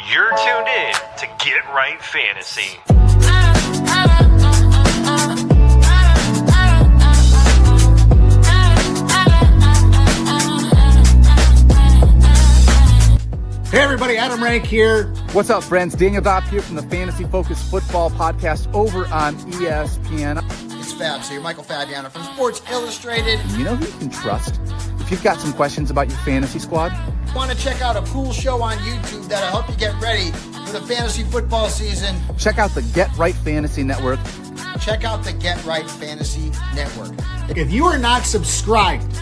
You're tuned in to Get Right Fantasy. Hey everybody, Adam Rank here. What's up, friends? Daniel Dopp here from the Fantasy Focused Football Podcast over on ESPN. It's Fabs here, Michael Fabiano from Sports Illustrated. You know who you can trust if you've got some questions about your fantasy squad? Want to check out a cool show on YouTube that'll help you get ready for the fantasy football season? Check out the Get Right Fantasy Network. Check out the Get Right Fantasy Network. If you are not subscribed,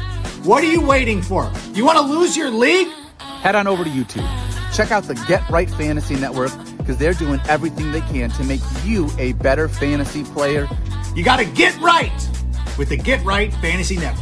what are you waiting for? You want to lose your league? Head on over to YouTube. Check out the Get Right Fantasy Network because they're doing everything they can to make you a better fantasy player. You got to get right with the Get Right Fantasy Network.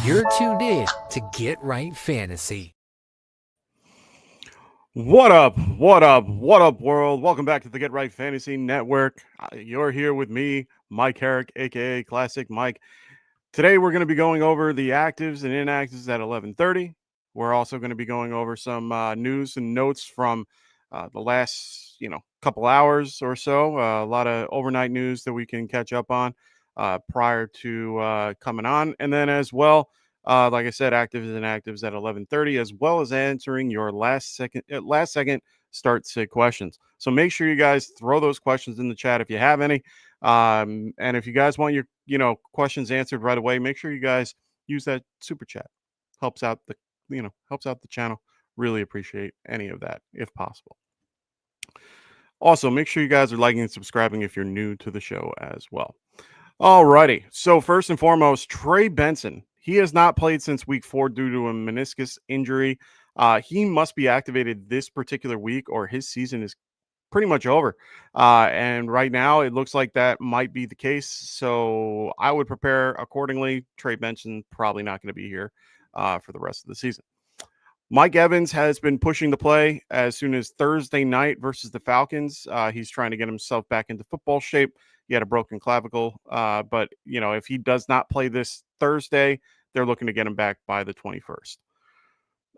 You're tuned in to Get Right Fantasy. What up, world? Welcome back to the Get Right Fantasy Network. You're here with me, Mike Herrick, a.k.a. Classic Mike. Today, we're going to be going over the actives and inactives at 11:30. We're also going to be going over some news and notes from the last, couple hours or so. A lot of overnight news that we can catch up on prior to coming on. And then as well, like I said, actives and inactives at 11:30, as well as answering your last second start sit questions. So make sure you guys throw those questions in the chat if you have any. And if you guys want your questions answered right away, make sure you guys use that super chat. Helps out the channel. Really appreciate any of that if possible. Also, make sure you guys are liking and subscribing if you're new to the show as well. Alrighty. So first and foremost, Trey Benson. He has not played since week 4 due to a meniscus injury. He must be activated this particular week or his season is pretty much over. And right now it looks like that might be the case. So I would prepare accordingly. Trey Benson probably not going to be here for the rest of the season. Mike Evans has been pushing the play as soon as Thursday night versus the Falcons. He's trying to get himself back into football shape. He had a broken clavicle. But, if he does not play this Thursday, they're looking to get him back by the 21st.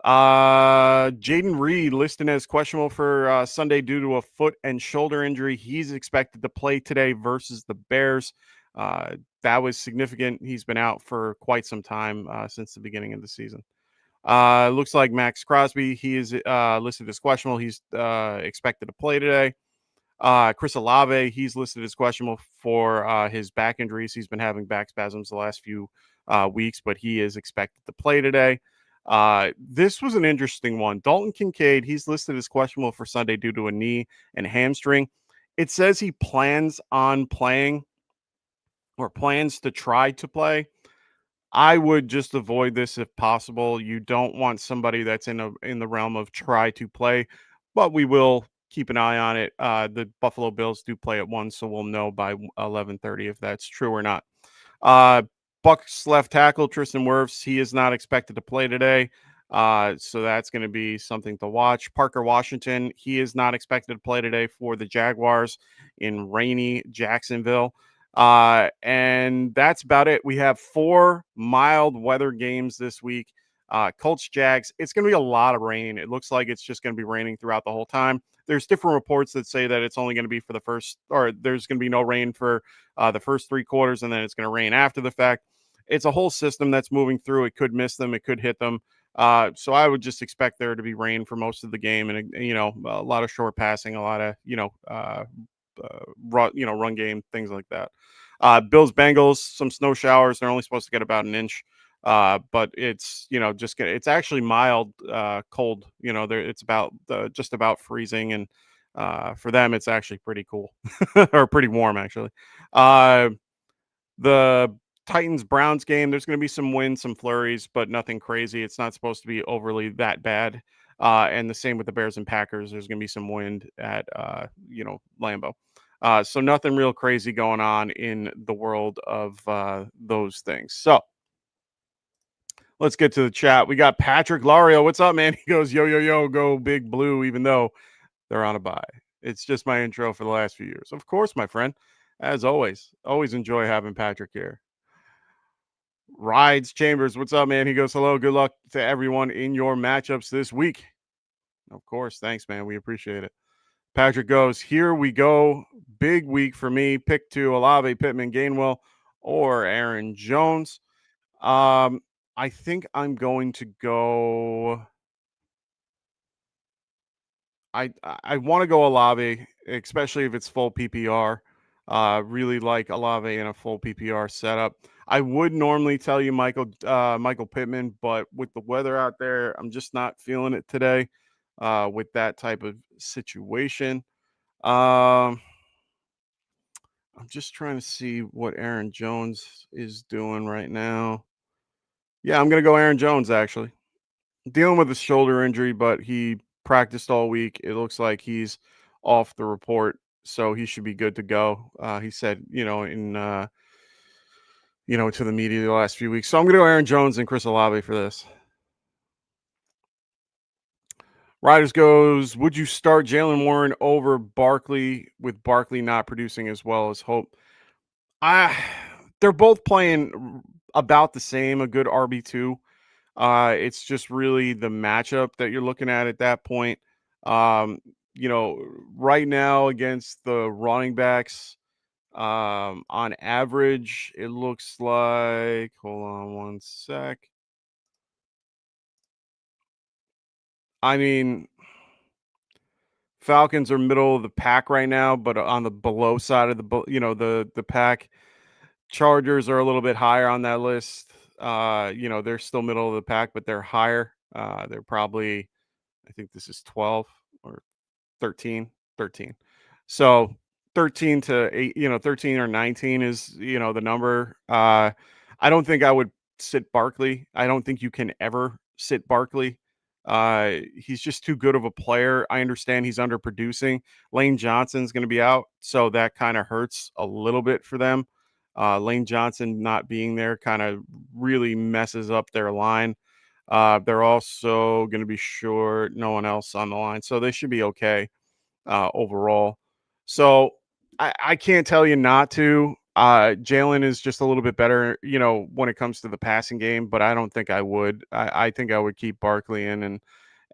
Jaden Reed listed as questionable for Sunday due to a foot and shoulder injury. He's expected to play today versus the Bears. That was significant. He's been out for quite some time since the beginning of the season. Looks like Max Crosby, he is listed as questionable. He's expected to play today. Chris Olave, he's listed as questionable for his back injuries. He's been having back spasms the last few weeks, but he is expected to play today. This was an interesting one. Dalton Kincaid, he's listed as questionable for Sunday due to a knee and hamstring. It says he plans on playing or plans to try to play. I would just avoid this if possible. You don't want somebody that's in the realm of try to play, but we will keep an eye on it. The Buffalo Bills do play at 1, so we'll know by 11:30 if that's true or not. Bucs left tackle Tristan Wirfs, he is not expected to play today, so that's going to be something to watch. Parker Washington, he is not expected to play today for the Jaguars in rainy Jacksonville. And that's about it. We have 4 mild weather games this week. Colts, Jags, it's going to be a lot of rain. It looks like it's just going to be raining throughout the whole time. There's different reports that say that it's only going to be for the first, or there's going to be no rain for the first 3 quarters, and then it's going to rain after the fact. It's a whole system that's moving through. It could miss them. It could hit them. So I would just expect there to be rain for most of the game, and a lot of short passing, a lot of run game, things like that. Bills Bengals, some snow showers. They're only supposed to get about an inch, but it's it's actually mild, cold. It's about just about freezing, and for them it's actually pretty cool or pretty warm actually. The Titans Browns game, there's going to be some wind, some flurries, but nothing crazy. It's not supposed to be overly that bad. And the same with the Bears and Packers. There's going to be some wind at Lambeau. So nothing real crazy going on in the world of those things. So Let's get to the chat. We got Patrick Lario. What's up, man? He goes, yo, yo, yo, go Big Blue, even though they're on a bye. It's just my intro for the last few years. Of course, my friend. As always enjoy having Patrick here. Rides Chambers, what's up, man? He goes, hello, good luck to everyone in your matchups this week. Of course, thanks, man. We appreciate it. Patrick goes, here we go. Big week for me. Pick 2, Olave, Pittman, Gainwell, or Aaron Jones. I think I'm going to go. I want to go Olave, especially if it's full PPR. Really like Olave in a full PPR setup. I would normally tell you Michael Pittman, but with the weather out there, I'm just not feeling it today. With that type of situation, I'm just trying to see what Aaron Jones is doing right now. Yeah, I'm gonna go Aaron Jones actually. Dealing with a shoulder injury, but he practiced all week. It looks like he's off the report, so he should be good to go. He said, to the media the last few weeks. So I'm going to go Aaron Jones and Chris Olave for this. Riders goes, would you start Jalen Warren over Barkley with Barkley not producing as well as Hope? They're both playing about the same, a good RB2. It's just really the matchup that you're looking at that point. Right now against the running backs, on average, it looks like, hold on one sec. I mean, Falcons are middle of the pack right now, but on the below side of the pack. Chargers are a little bit higher on that list. They're still middle of the pack, but they're higher. They're probably, I think this is 12 or 13. So 13 to 8, 13 or 19 is, the number. I don't think I would sit Barkley. I don't think you can ever sit Barkley. He's just too good of a player. I understand he's underproducing. Lane Johnson's going to be out, so that kind of hurts a little bit for them. Lane Johnson not being there kind of really messes up their line. They're also going to be short no one else on the line, so they should be okay overall. So I can't tell you not to. Jalen is just a little bit better, when it comes to the passing game, but I don't think I would. I think I would keep Barkley in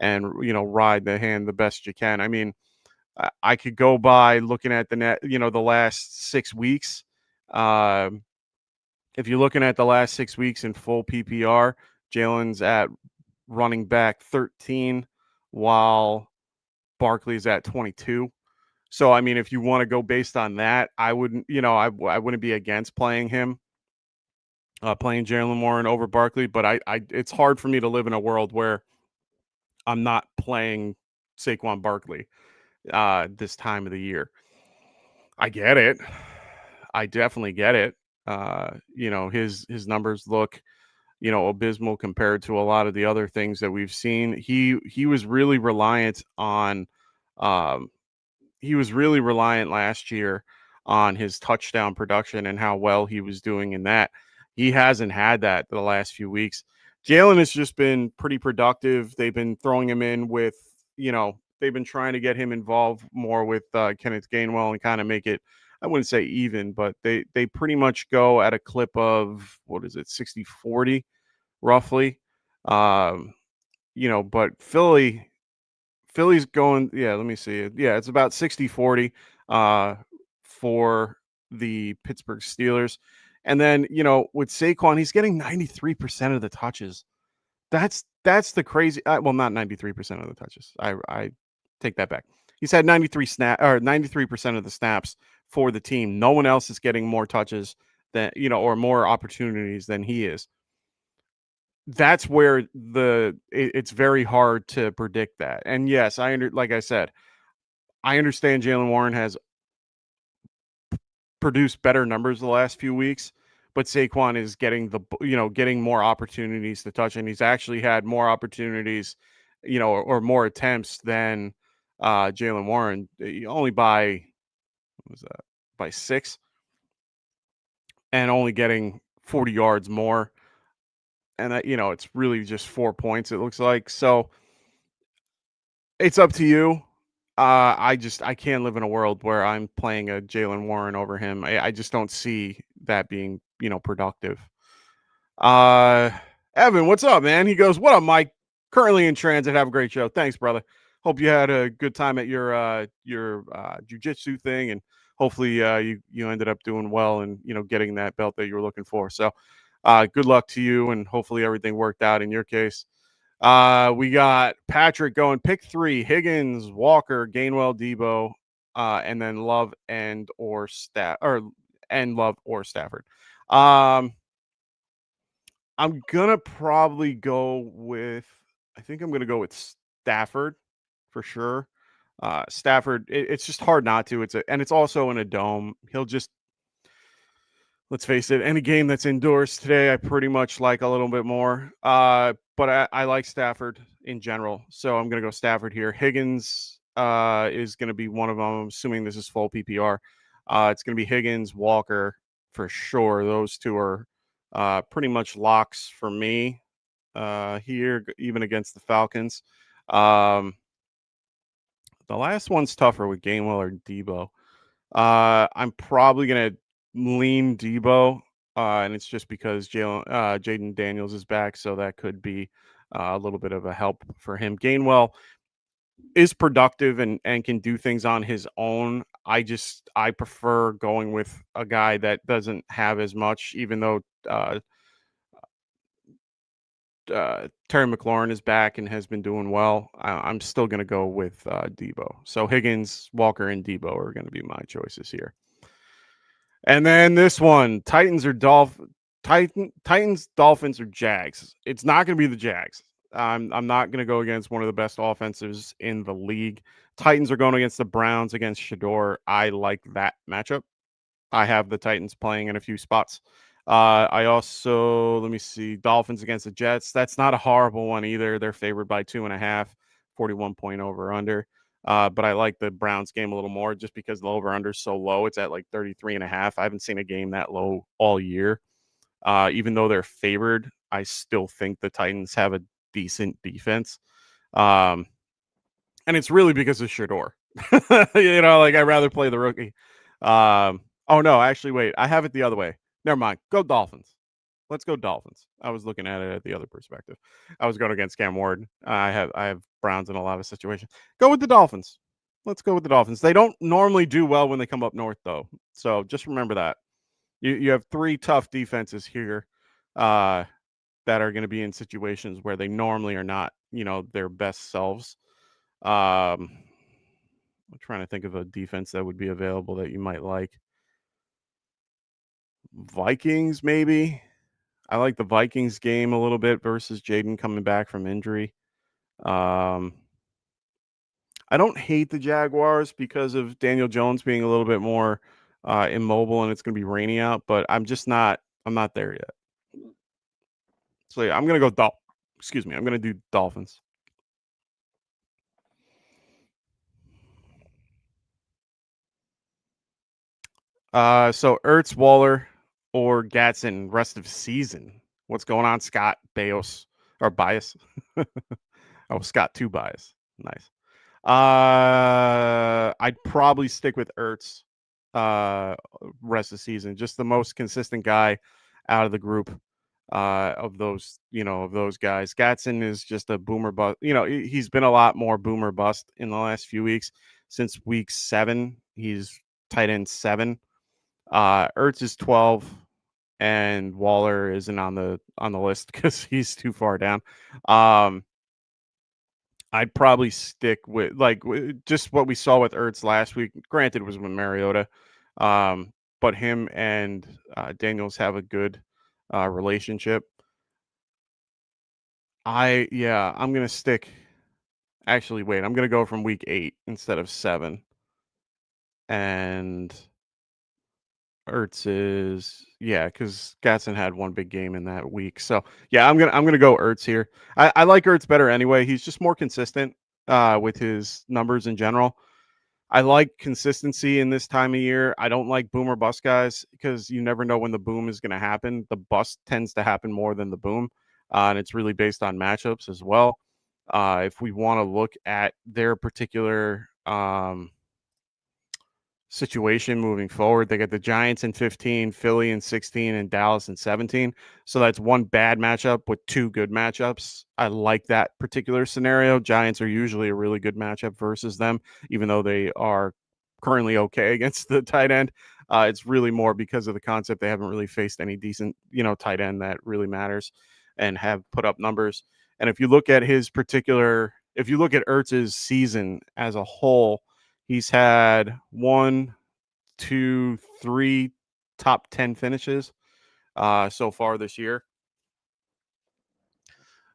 and ride the hand the best you can. I mean, I could go by looking at the last 6 weeks. If you're looking at the last 6 weeks in full PPR, Jalen's at running back 13, while Barkley's at 22. So, I mean, if you want to go based on that, I wouldn't, I wouldn't be against playing him, playing Jalen Warren over Barkley. But it's hard for me to live in a world where I'm not playing Saquon Barkley this time of the year. I get it. I definitely get it. His numbers look, abysmal compared to a lot of the other things that we've seen. He was really reliant on last year on his touchdown production and how well he was doing in that. He hasn't had that the last few weeks. Jalen has just been pretty productive. They've been throwing him in with, they've been trying to get him involved more with Kenneth Gainwell and kind of make it, I wouldn't say even, but they pretty much go at a clip of, 60-40 roughly. But Philly's going, let me see. Yeah, it's about 60-40 for the Pittsburgh Steelers. And then, with Saquon, he's getting 93% of the touches. That's the crazy, well, not 93% of the touches. I take that back. He's had 93% of the snaps for the team. No one else is getting more touches than, or more opportunities than he is. That's where it's very hard to predict that. And yes, like I said, I understand Jalen Warren has produced better numbers the last few weeks, but Saquon is getting more opportunities to touch, and he's actually had more opportunities, or more attempts than Jalen Warren, only by, what was that, by 6, and only getting 40 yards more. and it's really just 4 points. It looks like so. It's up to you. I can't live in a world where I'm playing a Jalen Warren over him. I just don't see that being productive. Uh, Evan, what's up, man? He goes, "What up, Mike? Currently in transit. Have a great show. Thanks, brother. Hope you had a good time at your jujitsu thing, and hopefully you ended up doing well and getting that belt that you were looking for. So, good luck to you, and hopefully everything worked out in your case." We got Patrick going pick 3: Higgins, Walker, Gainwell, Debo, and then Love and Love or Stafford. I'm gonna probably go with. I think I'm gonna go with Stafford for sure. Stafford, it's just hard not to. It's also in a dome. He'll just, let's face it, any game that's indoors today, I pretty much like a little bit more. But I like Stafford in general, so I'm gonna go Stafford here. Higgins is gonna be one of them. I'm assuming this is full PPR. It's gonna be Higgins, Walker for sure. Those two are pretty much locks for me here, even against the Falcons. The last one's tougher with Gainwell or Debo. I'm probably gonna lean Debo, and it's just because Jaden Daniels is back, so that could be a little bit of a help for him. Gainwell is productive and can do things on his own. I prefer going with a guy that doesn't have as much, even though Terry McLaurin is back and has been doing well. I'm still going to go with Debo. So Higgins, Walker, and Debo are going to be my choices here. And then this one, Titans, Dolphins, or Jags. It's not going to be the Jags. I'm not going to go against one of the best offensives in the league. Titans are going against the Browns against Shador. I like that matchup. I have the Titans playing in a few spots. I also, let me see, Dolphins against the Jets. That's not a horrible one either. They're favored by 2.5, 41 point over under. But I like the Browns game a little more just because the over under is so low. It's at like 33.5. I haven't seen a game that low all year. Even though they're favored, I still think the Titans have a decent defense. And it's really because of Shador. I'd rather play the rookie. Oh no, actually, wait, I have it the other way. Never mind. Go Dolphins. Let's go Dolphins. I was looking at it at the other perspective. I was going against Cam Ward. I have Browns in a lot of situations. Go with the Dolphins. Let's go with the Dolphins. They don't normally do well when they come up north, though. So just remember that. You have 3 tough defenses here that are going to be in situations where they normally are not, their best selves. I'm trying to think of a defense that would be available that you might like. Vikings, maybe. I like the Vikings game a little bit versus Jaden coming back from injury. I don't hate the Jaguars because of Daniel Jones being a little bit more immobile and it's going to be rainy out, but I'm not there yet. So yeah, I'm going to go I'm going to do Dolphins. So Ertz, Waller, or Gatson rest of season. What's going on, Scott Bias? Oh, Scott 2 Bias. Nice. I'd probably stick with Ertz rest of the season. Just the most consistent guy out of the group of those guys. Gatson is just a boomer bust. He's been a lot more boomer bust in the last few weeks. Since week 7, he's tight end 7. Ertz is 12, and Waller isn't on the list because he's too far down. I'd probably stick with just what we saw with Ertz last week. Granted, it was with Mariota, but him and Daniels have a good relationship. I'm gonna stick. Actually, wait, I'm gonna go from week 8 instead of 7, and Ertz is because Gatson had one big game in that week. So yeah, I'm gonna go Ertz here. I like Ertz better anyway. He's just more consistent with his numbers in general. I like consistency in this time of year. I don't like boom or bust guys because you never know when the boom is going to happen. The bust tends to happen more than the boom. and it's really based on matchups as well. If we want to look at their particular situation moving forward, they got the Giants in 15, Philly in 16, and Dallas in 17. So that's one bad matchup with two good matchups. I like that particular scenario. Giants are usually a really good matchup versus them, even though they are currently okay against the tight end. It's really more because of the concept they haven't really faced any decent, tight end that really matters and have put up numbers. And if you look at if you look at Ertz's season as a whole, he's had 1, 2, 3 top 10 finishes so far this year.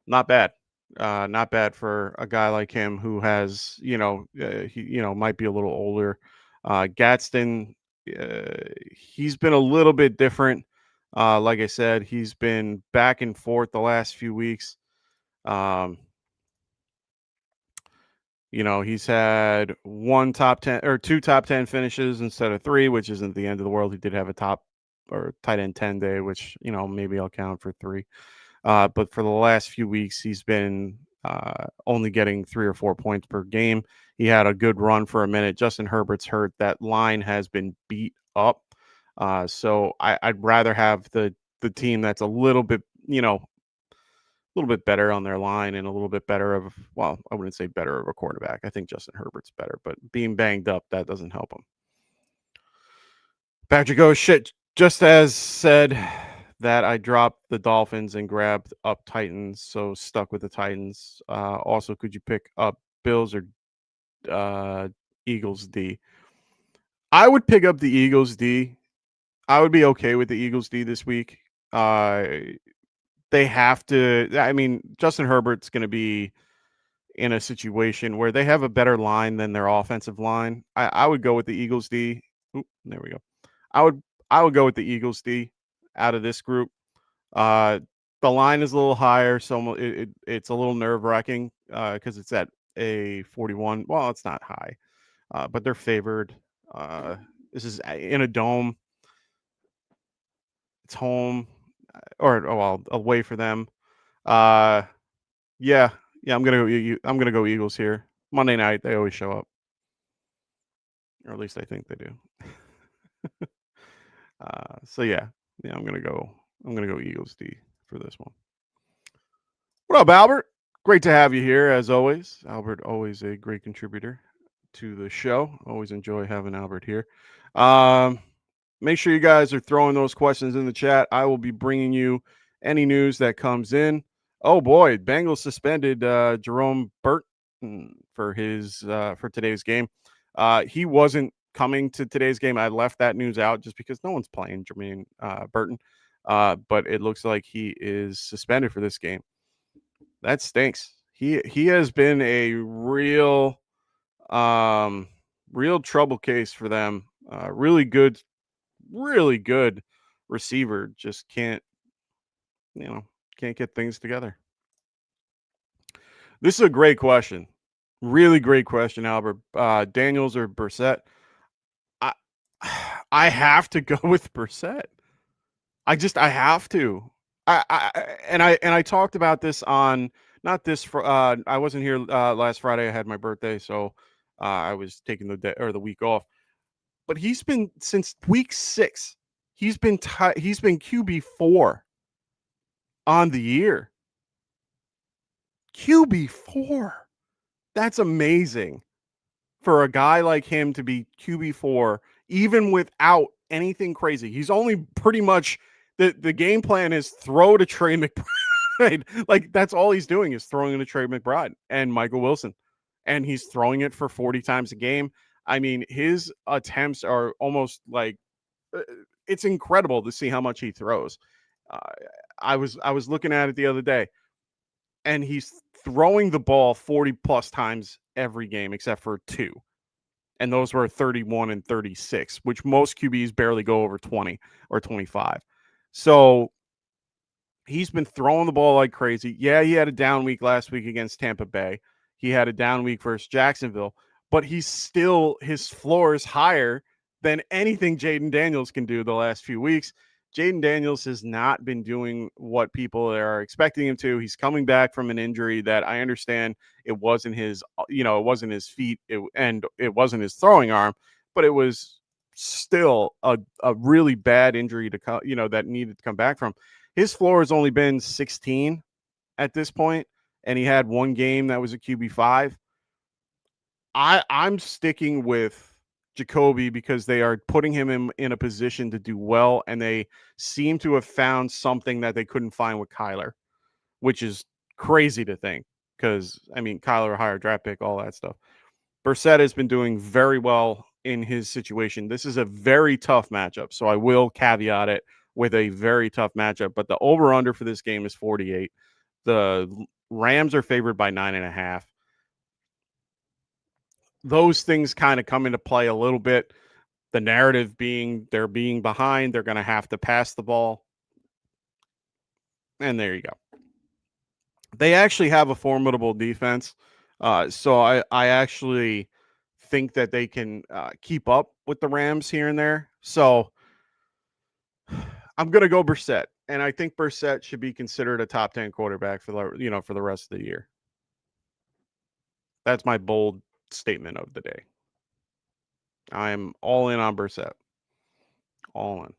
Not bad. Not bad for a guy like him who has, he might be a little older. Gadsden, he's been a little bit different. Like I said, he's been back and forth the last few weeks. He's had one top 10 or two top 10 finishes instead of three, which isn't the end of the world. He did have a top or tight end 10 day, which, maybe I'll count for three. But for the last few weeks, he's been only getting 3 or 4 points per game. He had a good run for a minute. Justin Herbert's hurt. That line has been beat up. So I'd rather have the team that's a little bit, better on their line and a little bit better of, well, I wouldn't say better of a quarterback. I think Justin Herbert's better, but being banged up, that doesn't help him. Patrick goes, shit, just as said that I dropped the Dolphins and grabbed up Titans, so stuck with the Titans. Also, could you pick up Bills or Eagles D? I would pick up the Eagles D. I would be okay with the Eagles D this week. They have to. I mean, Justin Herbert's going to be in a situation where they have a better line than their offensive line. I would go with the Eagles D. Oop, there we go. I would go with the Eagles D out of this group. The line is a little higher, so it's a little nerve-wracking because it's at a 41. Well, it's not high, but they're favored. This is in a dome. It's home, or away for them. Yeah, I'm gonna go Eagles here. Monday night, they always show up, or at least I think they do. So yeah, I'm gonna go Eagles D for this one. What up, Albert? Great to have you here as always. Albert, always a great contributor to the show. Always enjoy having Albert here. Make sure you guys are throwing those questions in the chat. I will be bringing you any news that comes in. Oh boy, Bengals suspended Jerome Burton for today's game. He wasn't coming to today's game. I left that news out just because no one's playing Jermaine Burton. But it looks like he is suspended for this game. That stinks. He has been a real trouble case for them. Really good receiver. Just can't get things together. This is a great question. Really great question, Albert. Daniels or Brissett? I have to go with Brissett. I have to. I talked about this on not this for I wasn't here last Friday. I had my birthday, so I was taking the day or the week off. But he's been since week 6. He's been QB4 on the year. QB4. That's amazing for a guy like him to be QB4 even without anything crazy. He's only pretty much the game plan is throw to Trey McBride. Like that's all he's doing is throwing to Trey McBride and Michael Wilson. And he's throwing it for 40 times a game. I mean, his attempts are almost like it's incredible to see how much he throws. I was looking at it the other day, and he's throwing the ball 40 plus times every game except for 2. And those were 31 and 36, which most QBs barely go over 20 or 25. So he's been throwing the ball like crazy. Yeah, he had a down week last week against Tampa Bay. He had a down week versus Jacksonville, but his floor is higher than anything Jaden Daniels can do the last few weeks. Jaden Daniels has not been doing what people are expecting him to. He's coming back from an injury that I understand it wasn't his, it wasn't his feet and it wasn't his throwing arm, but it was still a really bad injury that needed to come back from. His floor has only been 16 at this point, and he had one game that was a QB5. I'm sticking with Jacoby because they are putting him in a position to do well, and they seem to have found something that they couldn't find with Kyler, which is crazy to think because, I mean, Kyler, a higher draft pick, all that stuff. Brissett has been doing very well in his situation. This is a very tough matchup, so I will caveat it with a very tough matchup, but the over-under for this game is 48. The Rams are favored by 9.5. Those things kind of come into play a little bit. The narrative being they're being behind, they're going to have to pass the ball. And there you go. They actually have a formidable defense. So I actually think that they can keep up with the Rams here and there. So I'm going to go Brissett. And I think Brissett should be considered a top 10 quarterback for the rest of the year. That's my bold statement of the day. I'm all in on Brissett. All in.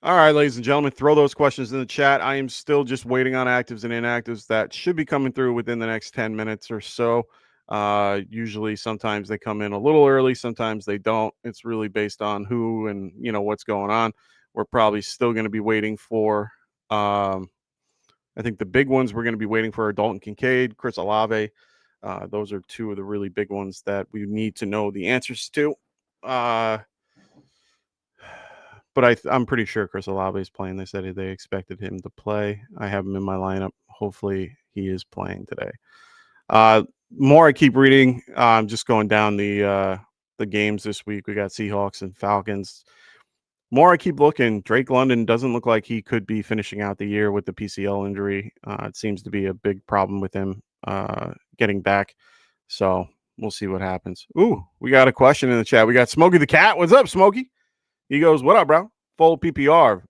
All right, ladies and gentlemen, throw those questions in the chat. I am still just waiting on actives and inactives that should be coming through within the next 10 minutes or so. Usually, sometimes they come in a little early, sometimes they don't. It's really based on who and what's going on. We're probably still going to be waiting for. I think the big ones we're going to be waiting for are Dalton Kincaid, Chris Olave. Those are two of the really big ones that we need to know the answers to. But I'm pretty sure Chris Olave is playing. They said they expected him to play. I have him in my lineup. Hopefully he is playing today. More I keep reading. I'm just going down the games this week. We got Seahawks and Falcons. More I keep looking. Drake London doesn't look like he could be finishing out the year with the PCL injury. It seems to be a big problem with him getting back. So we'll see what happens. Ooh, we got a question in the chat. We got Smokey the Cat. What's up, Smokey? He goes, what up, bro? Full PPR.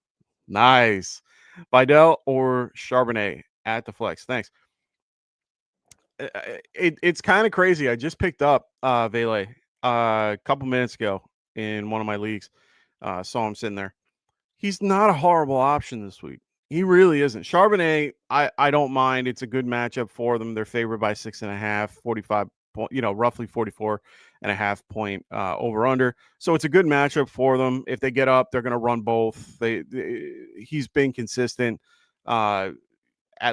Nice. Vidal or Charbonnet at the flex. Thanks. It's kind of crazy. I just picked up Vele a couple minutes ago in one of my leagues. Saw him sitting there. He's not a horrible option this week. He really isn't. Charbonnet, I don't mind. It's a good matchup for them. They're favored by 6.5, 45 roughly 44.5 point over under. So it's a good matchup for them. If they get up, they're going to run both. He's been consistent. At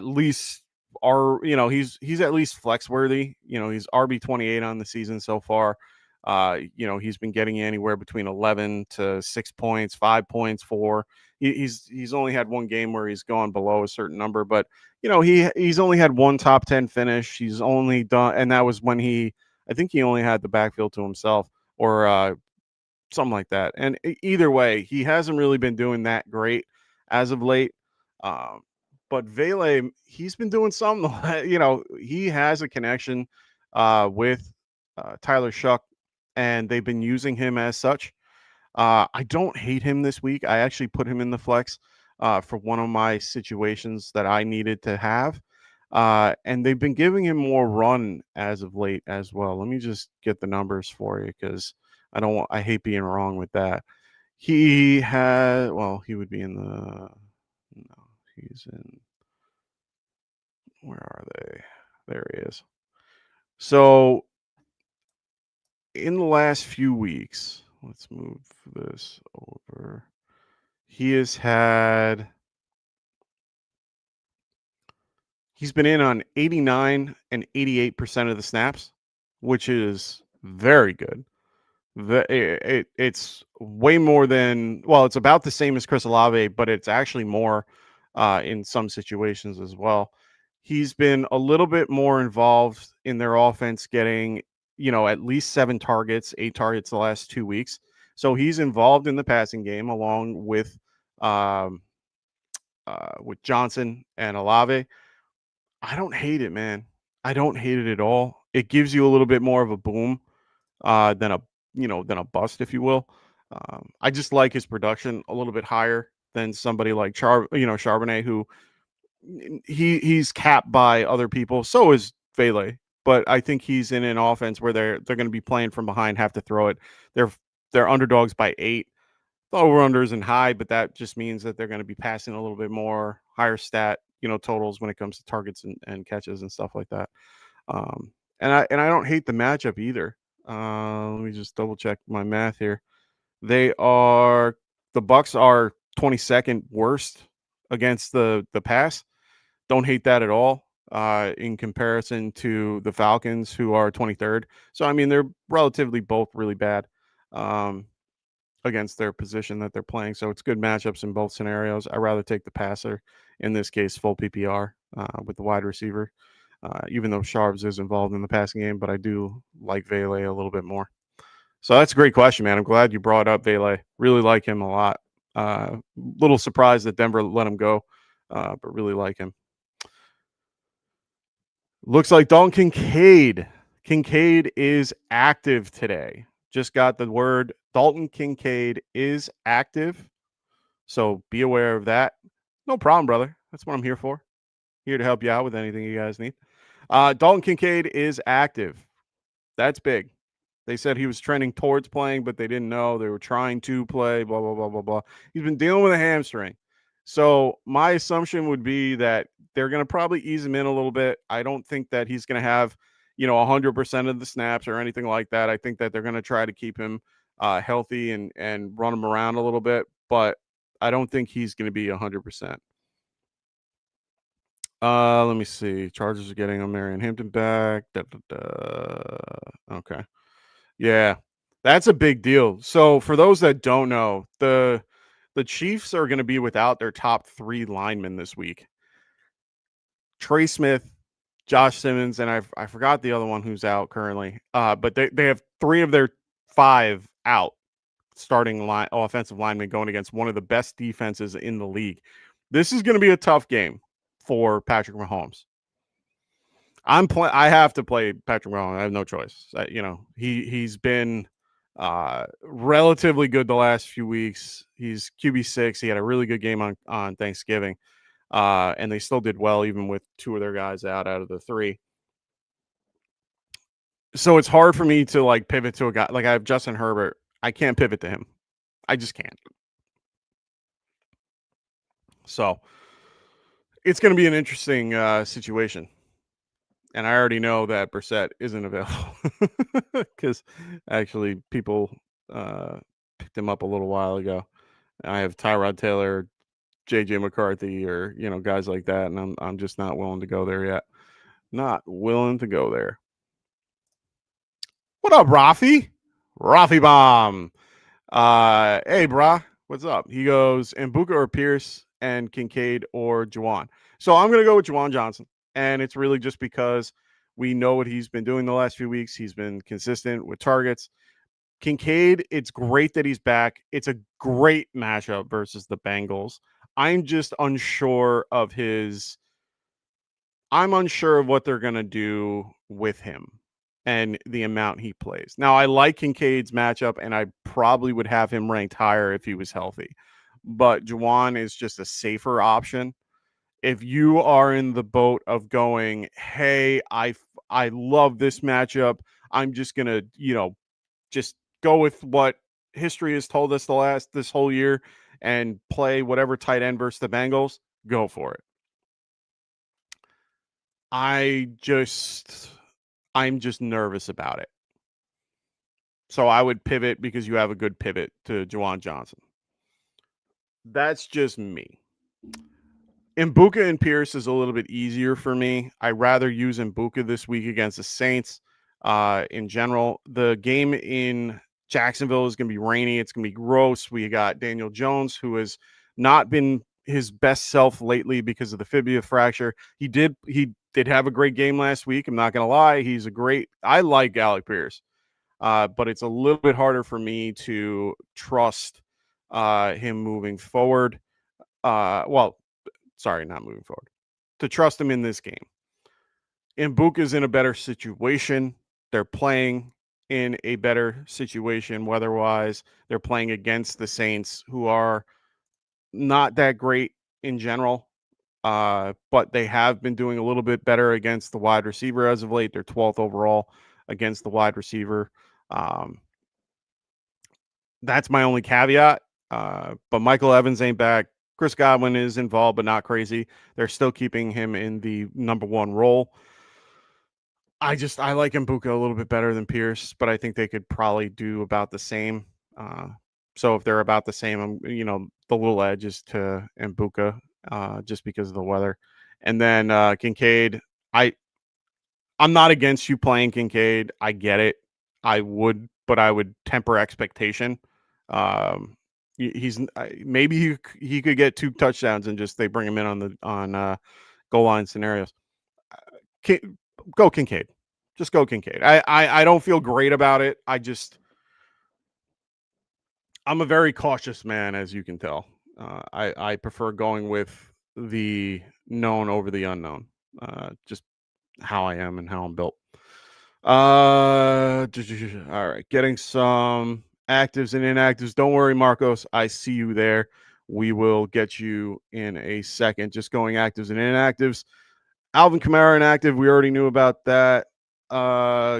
least he's at least flex worthy. He's RB28 on the season so far. He's been getting anywhere between 11 to 6 points, 5 points, 4. He's only had one game where he's gone below a certain number, but he's only had one top 10 finish. He's only done, and that was when I think he only had the backfield to himself or something like that. And either way, he hasn't really been doing that great as of late. But Vele, he's been doing something. He has a connection with Tyler Shuck, and they've been using him as such. I don't hate him this week. I actually put him in the flex for one of my situations that I needed to have. And they've been giving him more run as of late as well. Let me just get the numbers for you because I hate being wrong with that. He would be in he's in, where are they? There he is. So in the last few weeks, let's move this over. He's been in on 89 and 88% of the snaps, which is very good. It's way more than, it's about the same as Chris Olave, but it's actually more in some situations as well. He's been a little bit more involved in their offense, getting, at least 7 targets, 8 targets the last 2 weeks. So he's involved in the passing game along with Johnson and Olave. I don't hate it, man. I don't hate it at all. It gives you a little bit more of a boom than a bust, if you will. I just like his production a little bit higher than somebody like Charbonnet, who he's capped by other people. So is Vele, but I think he's in an offense where they're going to be playing from behind, have to throw it. They're underdogs by 8. The over-under isn't high, but that just means that they're going to be passing a little bit more, higher stat, totals when it comes to targets and catches and stuff like that. And I don't hate the matchup either. Let me just double check my math here. The Bucks are 22nd worst against the pass. Don't hate that at all. In comparison to the Falcons, who are 23rd. So I mean, they're relatively both really bad. Against their position that they're playing. So it's good matchups in both scenarios. I'd rather take the passer, in this case, full PPR with the wide receiver, even though Sharps is involved in the passing game, but I do like Vele a little bit more. So that's a great question, man. I'm glad you brought up Vele. Really like him a lot. Little surprised that Denver let him go, but really like him. Looks like Dalton Kincaid. Kincaid is active today. Just got the word. Dalton Kincaid is active. So be aware of that. No problem, brother. That's what I'm here for. Here to help you out with anything you guys need. Dalton Kincaid is active. That's big. They said he was trending towards playing, but they didn't know. They were trying to play, blah, blah, blah, blah, blah. He's been dealing with a hamstring. So my assumption would be that they're going to probably ease him in a little bit. I don't think that he's going to have, 100% of the snaps or anything like that. I think that they're going to try to keep him healthy and run him around a little bit, but I don't think he's going to be 100%. Let me see. Chargers are getting a Marion Hampton back. Okay. Yeah, that's a big deal. So for those that don't know, the Chiefs are going to be without their top 3 linemen this week. Trey Smith, Josh Simmons, and I forgot the other one who's out currently. But they have 3 of their 5 out, starting offensive linemen going against one of the best defenses in the league. This is going to be a tough game for Patrick Mahomes. I have to play Patrick Mahomes. I have no choice. He's been relatively good the last few weeks. He's QB6. He had a really good game on Thanksgiving. And they still did well, even with 2 of their guys out of the 3. So it's hard for me to pivot to a guy. Like I have Justin Herbert. I can't pivot to him. I just can't. So it's going to be an interesting situation. And I already know that Brissett isn't available because actually people picked him up a little while ago. I have Tyrod Taylor, JJ McCarthy, or guys like that, and I'm just not willing to go there yet. Not willing to go there. What up, Rafi? Rafi Bomb. Hey, brah, what's up? He goes, Mbuka or Pierce and Kincaid or Juwan. So I'm going to go with Juwan Johnson. And it's really just because we know what he's been doing the last few weeks. He's been consistent with targets. Kincaid, it's great that he's back. It's a great matchup versus the Bengals. I'm just unsure of what they're going to do with him and the amount he plays. Now, I like Kincaid's matchup, and I probably would have him ranked higher if he was healthy. But Juwan is just a safer option. If you are in the boat of going, hey, I love this matchup, I'm just going to, just go with what history has told us this whole year and play whatever tight end versus the Bengals, go for it. I'm just nervous about it. So I would pivot because you have a good pivot to Juwan Johnson. That's just me. Mbuka and Pierce is a little bit easier for me. I'd rather use Mbuka this week against the Saints. In general, the game in Jacksonville is going to be rainy. It's going to be gross. We got Daniel Jones, who has not been his best self lately because of the fibula fracture. He did have a great game last week. I'm not going to lie. I like Alec Pierce, but it's a little bit harder for me to trust him moving forward. Not moving forward. To trust him in this game. Mbuka's in a better situation. They're playing in a better situation weather-wise. They're playing against the Saints, who are not that great in general. But they have been doing a little bit better against the wide receiver as of late. They're 12th overall against the wide receiver. That's my only caveat. But Michael Evans ain't back. Chris Godwin is involved, but not crazy. They're still keeping him in the number one role. I like Mbuka a little bit better than Pierce, but I think they could probably do about the same. So if they're about the same, the little edge is to Mbuka, just because of the weather. And then Kincaid, I'm not against you playing Kincaid. I get it. But I would temper expectation. He's maybe he could get 2 touchdowns and just they bring him in on goal line scenarios. Go Kincaid. Just go Kincaid. I don't feel great about it. I'm a very cautious man, as you can tell. I prefer going with the known over the unknown. Just how I am and how I'm built. All right. Getting some actives and inactives. Don't worry, Marcos. I see you there. We will get you in a second. Just going actives and inactives. Alvin Kamara inactive. We already knew about that.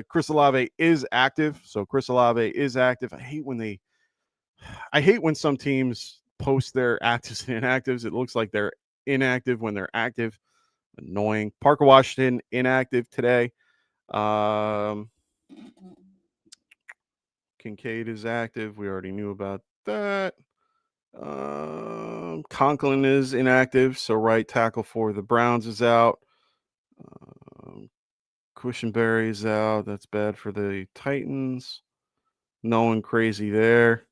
Chris Olave is active. So Chris Olave is active. I hate when some teams post their actives and inactives. It looks like they're inactive when they're active. Annoying. Parker Washington inactive today. Kincaid is active. We already knew about that. Conklin is inactive. So right tackle for the Browns is out. Cushenberry is out. That's bad for the Titans. No one crazy there.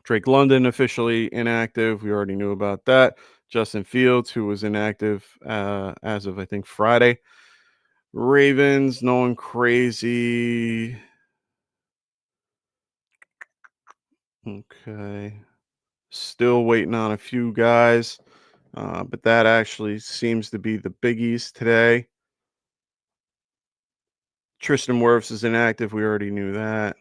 Drake London officially inactive. We already knew about that. Justin Fields, who was inactive as of, I think, Friday. Ravens, no one crazy. Okay. Still waiting on a few guys. But that actually seems to be the biggies today. Tristan Wirfs is inactive. We already knew that.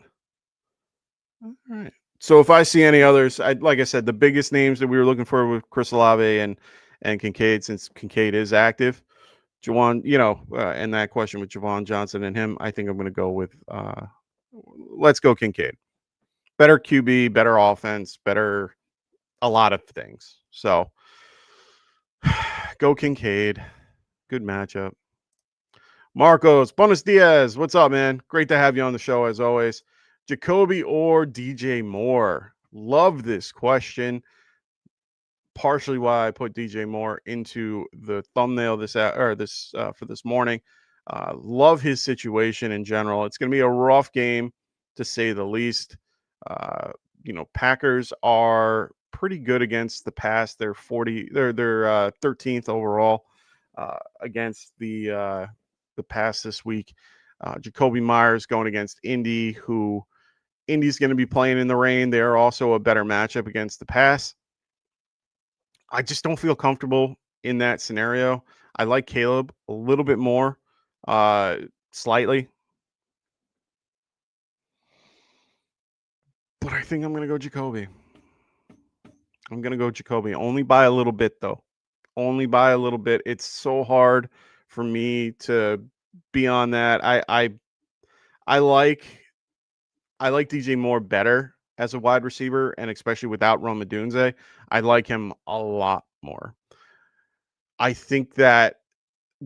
All right. So if I see any others, like I said, the biggest names that we were looking for with Chris Olave and Kincaid, since Kincaid is active. Jawan, and that question with Javon Johnson and him, I think I'm going to go with let's go Kincaid. Better QB, better offense, better a lot of things. So go Kincaid. Good matchup. Marcos, Buenos Diaz. What's up, man? Great to have you on the show as always. Jacoby or DJ Moore? Love this question. Partially why I put DJ Moore into the thumbnail for this morning. Love his situation in general. It's going to be a rough game to say the least. Packers are pretty good against the pass. They're 13th overall against the pass this week. Jacoby Myers going against Indy, who Indy's going to be playing in the rain. They are also a better matchup against the pass. I just don't feel comfortable in that scenario. I like Caleb a little bit more, slightly. But I think I'm going to go Jacoby. Only by a little bit, though. Only by a little bit. It's so hard for me to be on that. I like DJ Moore better as a wide receiver, and especially without Rome Odunze, I like him a lot more. I think that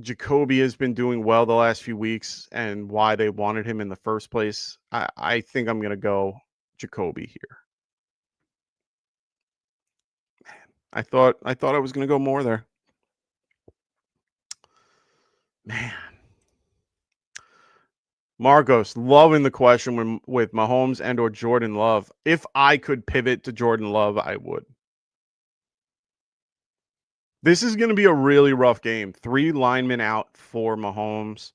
Jacoby has been doing well the last few weeks, and why they wanted him in the first place. I think I'm going to go Jacoby here. I thought I was going to go more there. Man. Marcos, loving the question with Mahomes and or Jordan Love. If I could pivot to Jordan Love, I would. This is going to be a really rough game. 3 linemen out for Mahomes.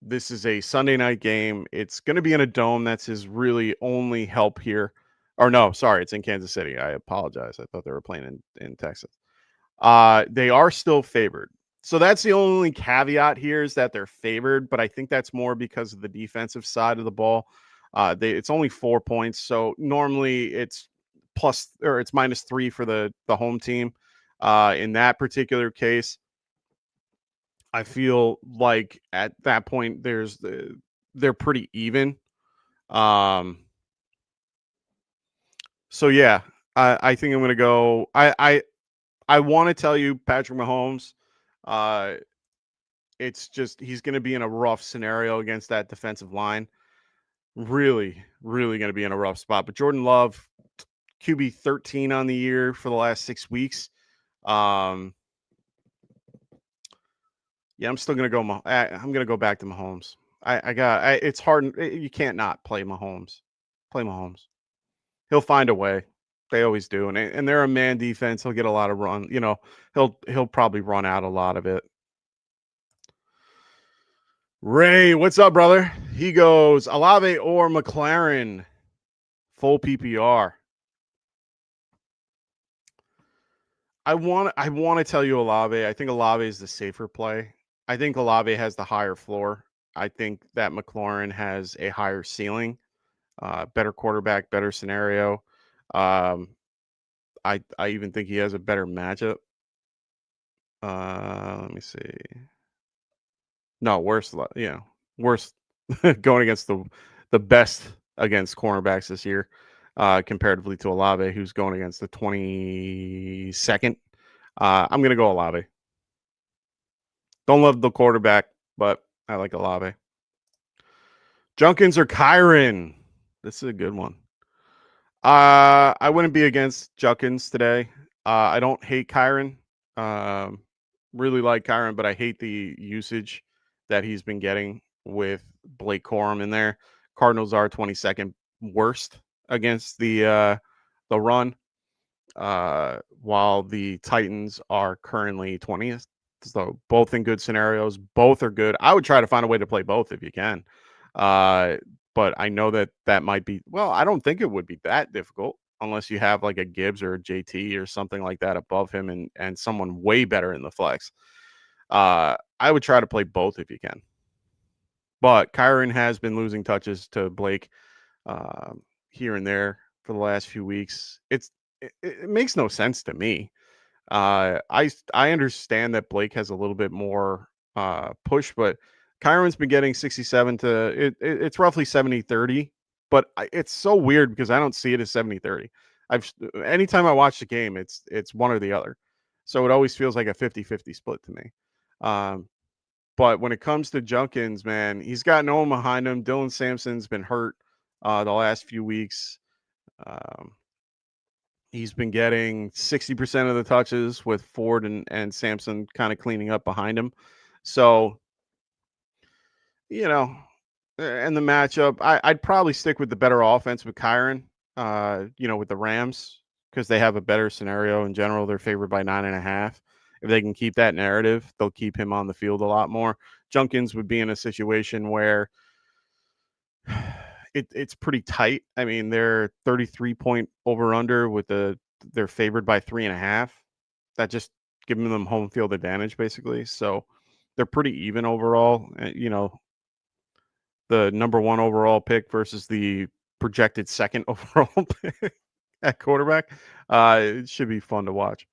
This is a Sunday night game. It's going to be in a dome. That's his really only help here. Or no, sorry, it's in Kansas City. I apologize. I thought they were playing in Texas. They are still favored. So that's the only caveat here is that they're favored, but I think that's more because of the defensive side of the ball. It's only 4 points. So normally it's it's -3 for the home team. In that particular case, I feel like at that point they're pretty even. So yeah, I think I'm gonna go. I want to tell you, Patrick Mahomes. Uh, it's just he's gonna be in a rough scenario against that defensive line. Really, really gonna be in a rough spot. But Jordan Love, QB 13 on the year for the last 6 weeks. Um, yeah, I'm still gonna go. I'm gonna go back to Mahomes. It's hard. You can't not play Mahomes. Play Mahomes. He'll find a way. They always do, and they're a man defense. He'll get a lot of run. He'll probably run out a lot of it. Ray, what's up, brother? He goes Olave or McLaren, full PPR. I want to tell you Olave. I think Olave is the safer play. I think Olave has the higher floor. I think that McLaurin has a higher ceiling, better quarterback, better scenario. I even think he has a better matchup. Let me see. No, worse. Worse going against the best against cornerbacks this year, comparatively to Olave, who's going against the 22nd. I'm gonna go Olave. Don't love the quarterback, but I like Olave. Junkins or Kyron? This is a good one. I wouldn't be against Junkins today. I don't hate Kyron. Really like Kyron, but I hate the usage that he's been getting with Blake Corum in there. Cardinals are 22nd worst against the run, while the Titans are currently 20th. So both in good scenarios. Both are good. I would try to find a way to play both if you can. But I know that might be, well, I don't think it would be that difficult unless you have like a Gibbs or a JT or something like that above him and someone way better in the flex. I would try to play both if you can. But Kyron has been losing touches to Blake here and there for the last few weeks. It makes no sense to me. I understand that Blake has a little bit more push, but Kyron's been getting 67 to it's roughly 70-30, but it's so weird because I don't see it as 70-30. Anytime I watch the game, it's one or the other. So it always feels like a 50-50 split to me. But when it comes to Junkins, man, he's got no one behind him. Dylan Sampson's been hurt the last few weeks. He's been getting 60% of the touches with Ford and Sampson kind of cleaning up behind him. So, and the matchup, I'd probably stick with the better offense with Kyron, with the Rams, because they have a better scenario in general. They're favored by 9.5. If they can keep that narrative, they'll keep him on the field a lot more. Junkins would be in a situation where it's pretty tight. I mean, they're 33-point over under they're favored by 3.5. That just giving them home field advantage basically. So they're pretty even overall. The number 1 overall pick versus the projected second overall pick at quarterback. It should be fun to watch.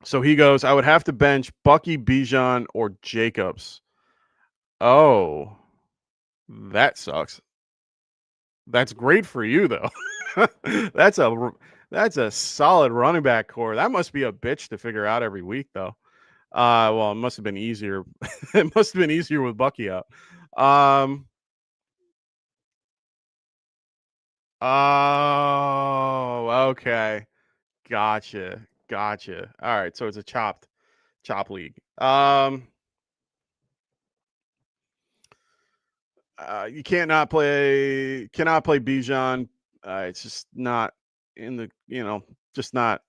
So he goes, I would have to bench Bucky, Bijan, or Jacobs. Oh, that sucks. That's great for you though. that's a solid running back core. That must be a bitch to figure out every week though. Well, it must have been easier. It must have been easier with Bucky out. Oh, okay. Gotcha. All right, so it's a chop league. You cannot play Bijan. It's just not in the, just not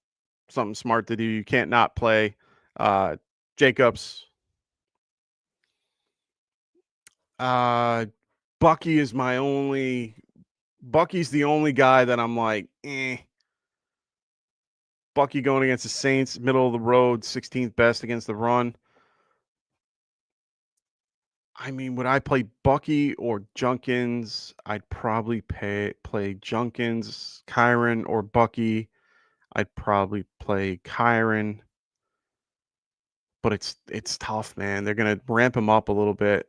something smart to do. You can't not play Jacobs. Bucky is Bucky's the only guy that I'm like, Bucky going against the Saints, middle of the road, 16th best against the run. I mean, would I play Bucky or Junkins? I'd probably play Junkins, Kyron, or Bucky. I'd probably play Kyron, but it's tough, man. They're gonna ramp him up a little bit.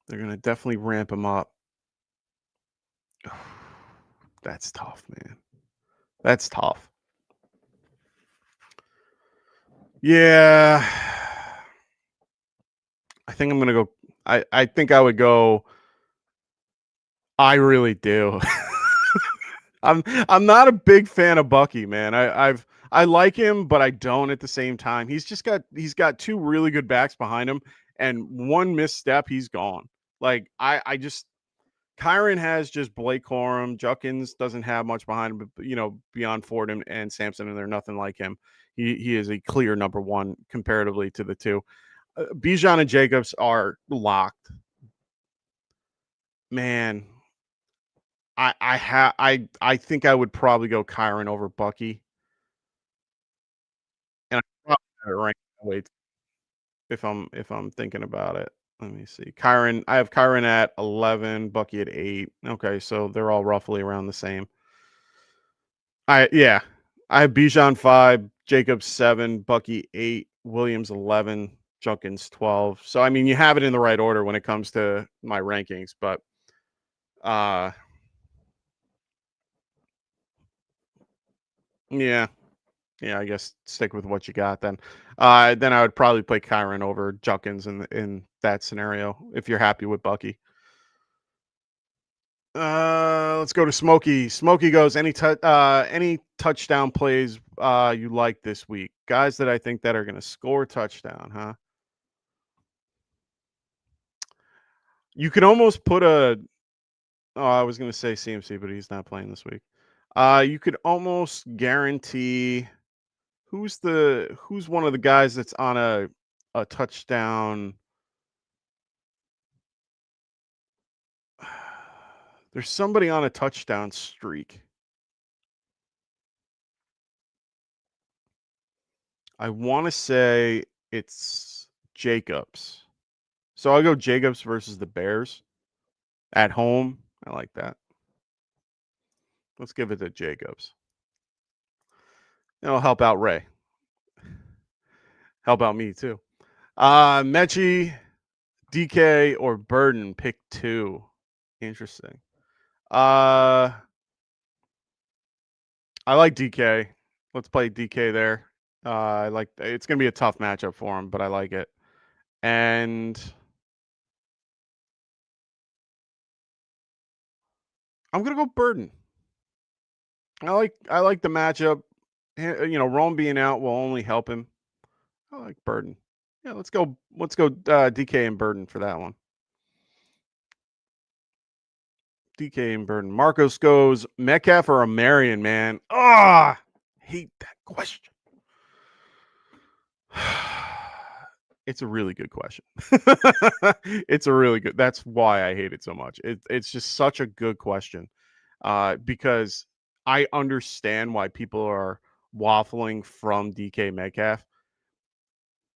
They're gonna definitely ramp him up. That's tough, man. That's tough. Yeah. I think I'm gonna go. I think I would go. I really do. I'm not a big fan of Bucky, man. I like him, but I don't at the same time. He's got two really good backs behind him, and one misstep, he's gone. Like I just Kyron has just Blake Corum. Junkins doesn't have much behind him, but beyond Ford and Sampson, and they're nothing like him. He is a clear number one comparatively to the two. Bijan and Jacobs are locked. Man, I think I would probably go Kyron over Bucky, and I probably have it ranked that way if I'm thinking about it. Let me see. I have Kyron at 11, Bucky at 8. Okay, so they're all roughly around the same. Yeah. I have Bijan 5, Jacobs 7, Bucky 8, Williams 11, Junkins 12. So I mean, you have it in the right order when it comes to my rankings, but yeah. Yeah, I guess stick with what you got then. Then I would probably play Kyron over Junkins in that scenario if you're happy with Bucky. Let's go to Smokey. Smokey goes, any touchdown plays you like this week? Guys that I think that are going to score a touchdown, huh? You could almost put I was going to say CMC, but he's not playing this week. You could almost guarantee who's one of the guys that's on a touchdown. There's somebody on a touchdown streak. I want to say it's Jacobs. So I'll go Jacobs versus the Bears at home. I like that. Let's give it to Jacobs. It'll help out Ray. Help out me too. Mechie, DK, or Burden. Pick 2. Interesting. I like DK. Let's play DK there. I like it's gonna be a tough matchup for him, but I like it. And I'm gonna go Burden. I like the matchup. Rome being out will only help him. I like Burden. Yeah, let's go DK and Burden for that one. DK and Burden. Marcos goes Metcalf or a Marion, man. Hate that question. It's a really good question. It's a really good. That's why I hate it so much. It's just such a good question. Because I understand why people are waffling from DK Metcalf.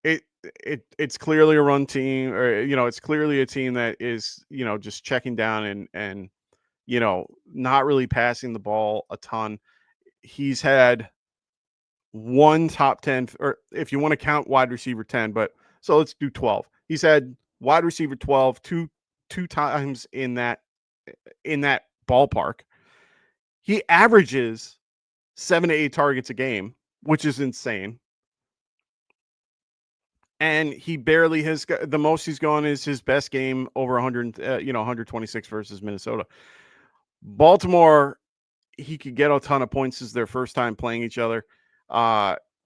It's clearly a run team, or it's clearly a team that is just checking down and not really passing the ball a ton. He's had one top 10, or if you want to count wide receiver 10, but so let's do 12. He's had wide receiver 12 two times in that ballpark. He averages 7 to 8 targets a game, which is insane. And he barely has the most he's gone is his best game over 100, 126 versus Minnesota. Baltimore, he could get a ton of points as their first time playing each other.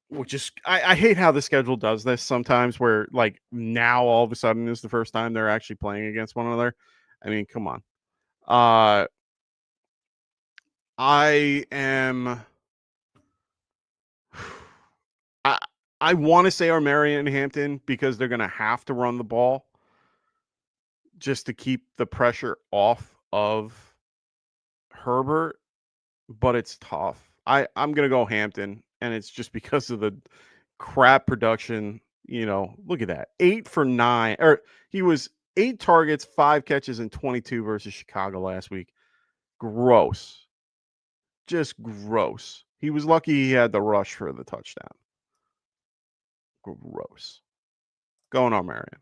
Which is I hate how the schedule does this sometimes, where like now all of a sudden is the first time they're actually playing against one another. I mean, come on. I am. I want to say Armarian and Hampton because they're going to have to run the ball just to keep the pressure off of Herbert, but it's tough. I'm going to go Hampton, and it's just because of the crap production Look at that. 8 for 9. Or he was 8 targets, 5 catches, and 22 versus Chicago last week. Gross. Just gross. He was lucky he had the rush for the touchdown. Gross. Going on, Marion.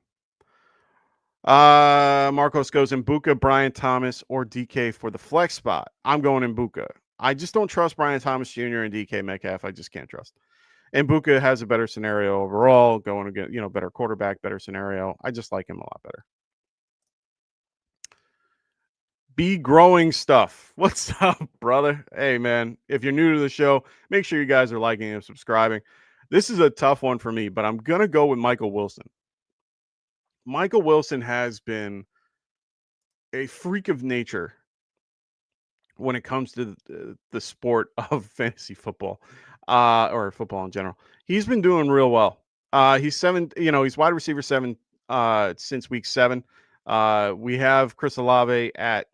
Marcos goes Mbuka, Brian Thomas, or DK for the flex spot. I'm going Mbuka. I just don't trust Brian Thomas Jr. and DK Metcalf. I just can't trust. And Mbuka has a better scenario overall, going against, better quarterback, better scenario. I just like him a lot better. Be growing stuff. What's up, brother? Hey, man, if you're new to the show, make sure you guys are liking and subscribing. This is a tough one for me, but I'm going to go with Michael Wilson. Michael Wilson has been a freak of nature when it comes to the sport of fantasy football, or football in general. He's been doing real well. He's he's wide receiver 7 since week 7. We have Chris Olave at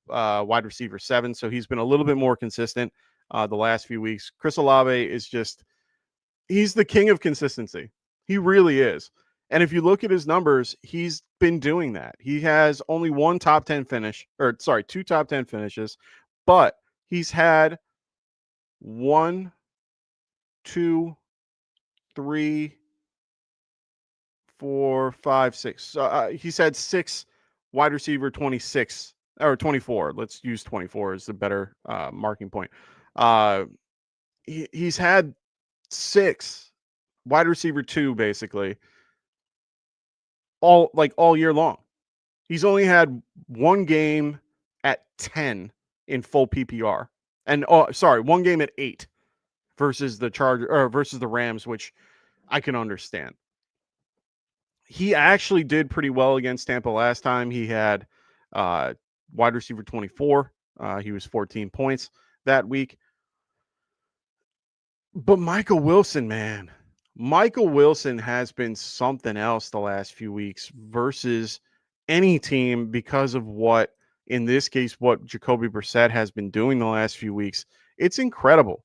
wide receiver 7, so he's been a little bit more consistent the last few weeks. Chris Olave is he's the king of consistency. He really is. And if you look at his numbers, he's been doing that. He has only two top 10 finishes, but he's had 1, 2, 3, 4, 5, 6. He's had 6 wide receiver 26 or 24. Let's use 24 as the better marking point. He's had 6 wide receiver 2 basically all year long. He's only had 1 game at 10 in full PPR, and 1 game at 8 versus the Rams, which I can understand. He actually did pretty well against Tampa last time. He had wide receiver 24. He was 14 points that week. But Michael Wilson, man. Michael Wilson has been something else the last few weeks versus any team because of what Jacoby Brissett has been doing the last few weeks. It's incredible.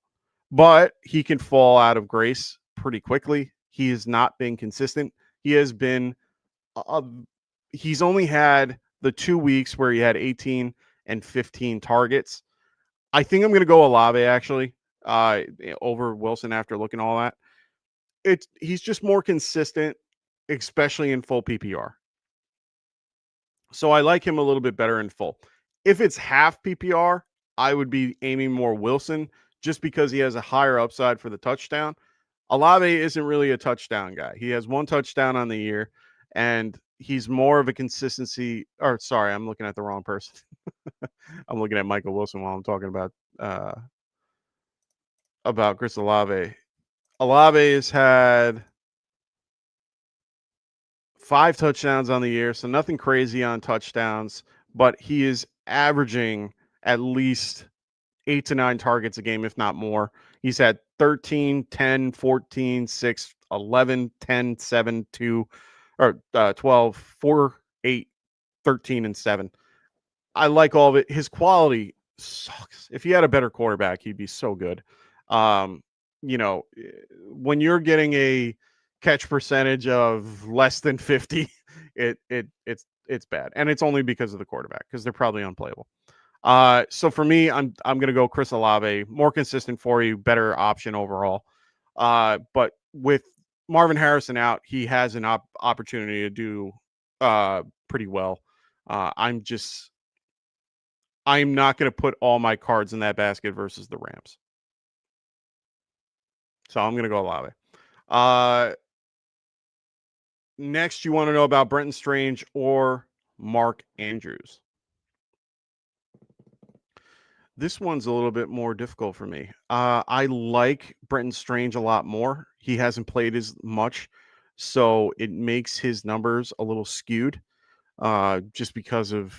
But he can fall out of grace pretty quickly. He has not been consistent. He has been he's only had the 2 weeks where he had 18 and 15 targets. I think I'm going to go Olave actually over Wilson after looking at all that. He's just more consistent, especially in full PPR. So I like him a little bit better in full. If it's half PPR, I would be aiming more Wilson just because he has a higher upside for the touchdown. Olave isn't really a touchdown guy. He has 1 touchdown on the year, and he's more of a consistency. Or sorry, I'm looking at the wrong person. I'm looking at Michael Wilson while I'm talking about Chris Olave. Olave has had 5 touchdowns on the year, so nothing crazy on touchdowns, but he is averaging at least 8 to 9 targets a game, if not more. He's had 13, 10, 14, 6, 11, 10, 7, 2, or 12, 4, 8, 13, and 7. I like all of it. His quality sucks. If he had a better quarterback, he'd be so good. When you're getting a catch percentage of less than 50, it's bad. And it's only because of the quarterback, because they're probably unplayable. So for me, I'm going to go Chris Olave, more consistent for you, better option overall. But with Marvin Harrison out, he has an opportunity to do pretty well. I'm not going to put all my cards in that basket versus the Rams. So I'm going to go Olave. Next, you want to know about Brenton Strange or Mark Andrews. This one's a little bit more difficult for me. I like Brenton Strange a lot more. He hasn't played as much, so it makes his numbers a little skewed just because of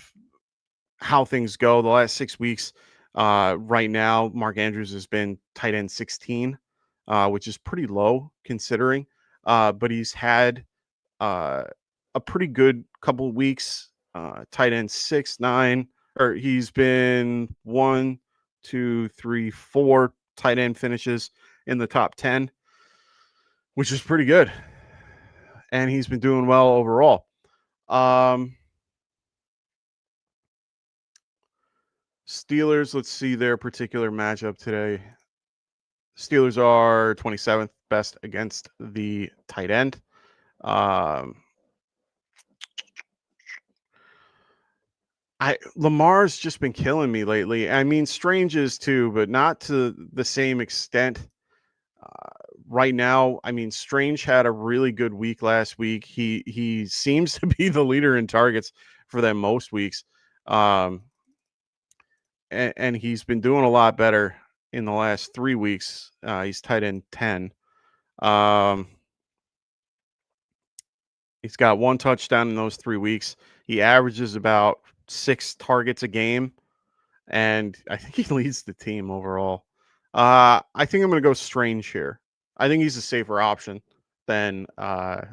how things go. The last 6 weeks, right now, Mark Andrews has been tight end 16, which is pretty low considering. But he's had a pretty good couple of weeks, tight end 6, 9, or he's been 1, 2, 3, 4 tight end finishes in the top 10, which is pretty good. and he's been doing well overall. Steelers, let's see their particular matchup today. Steelers are 27th best against the tight end. Lamar's just been killing me lately. I mean, Strange is too, but not to the same extent. Right now, I mean, Strange had a really good week last week. He seems to be the leader in targets for them most weeks. And he's been doing a lot better in the last 3 weeks. He's tight end 10. He's got 1 touchdown in those 3 weeks. He averages about 6 targets a game, and I think he leads the team overall. I think I'm going to go Strange here. I think he's a safer option than I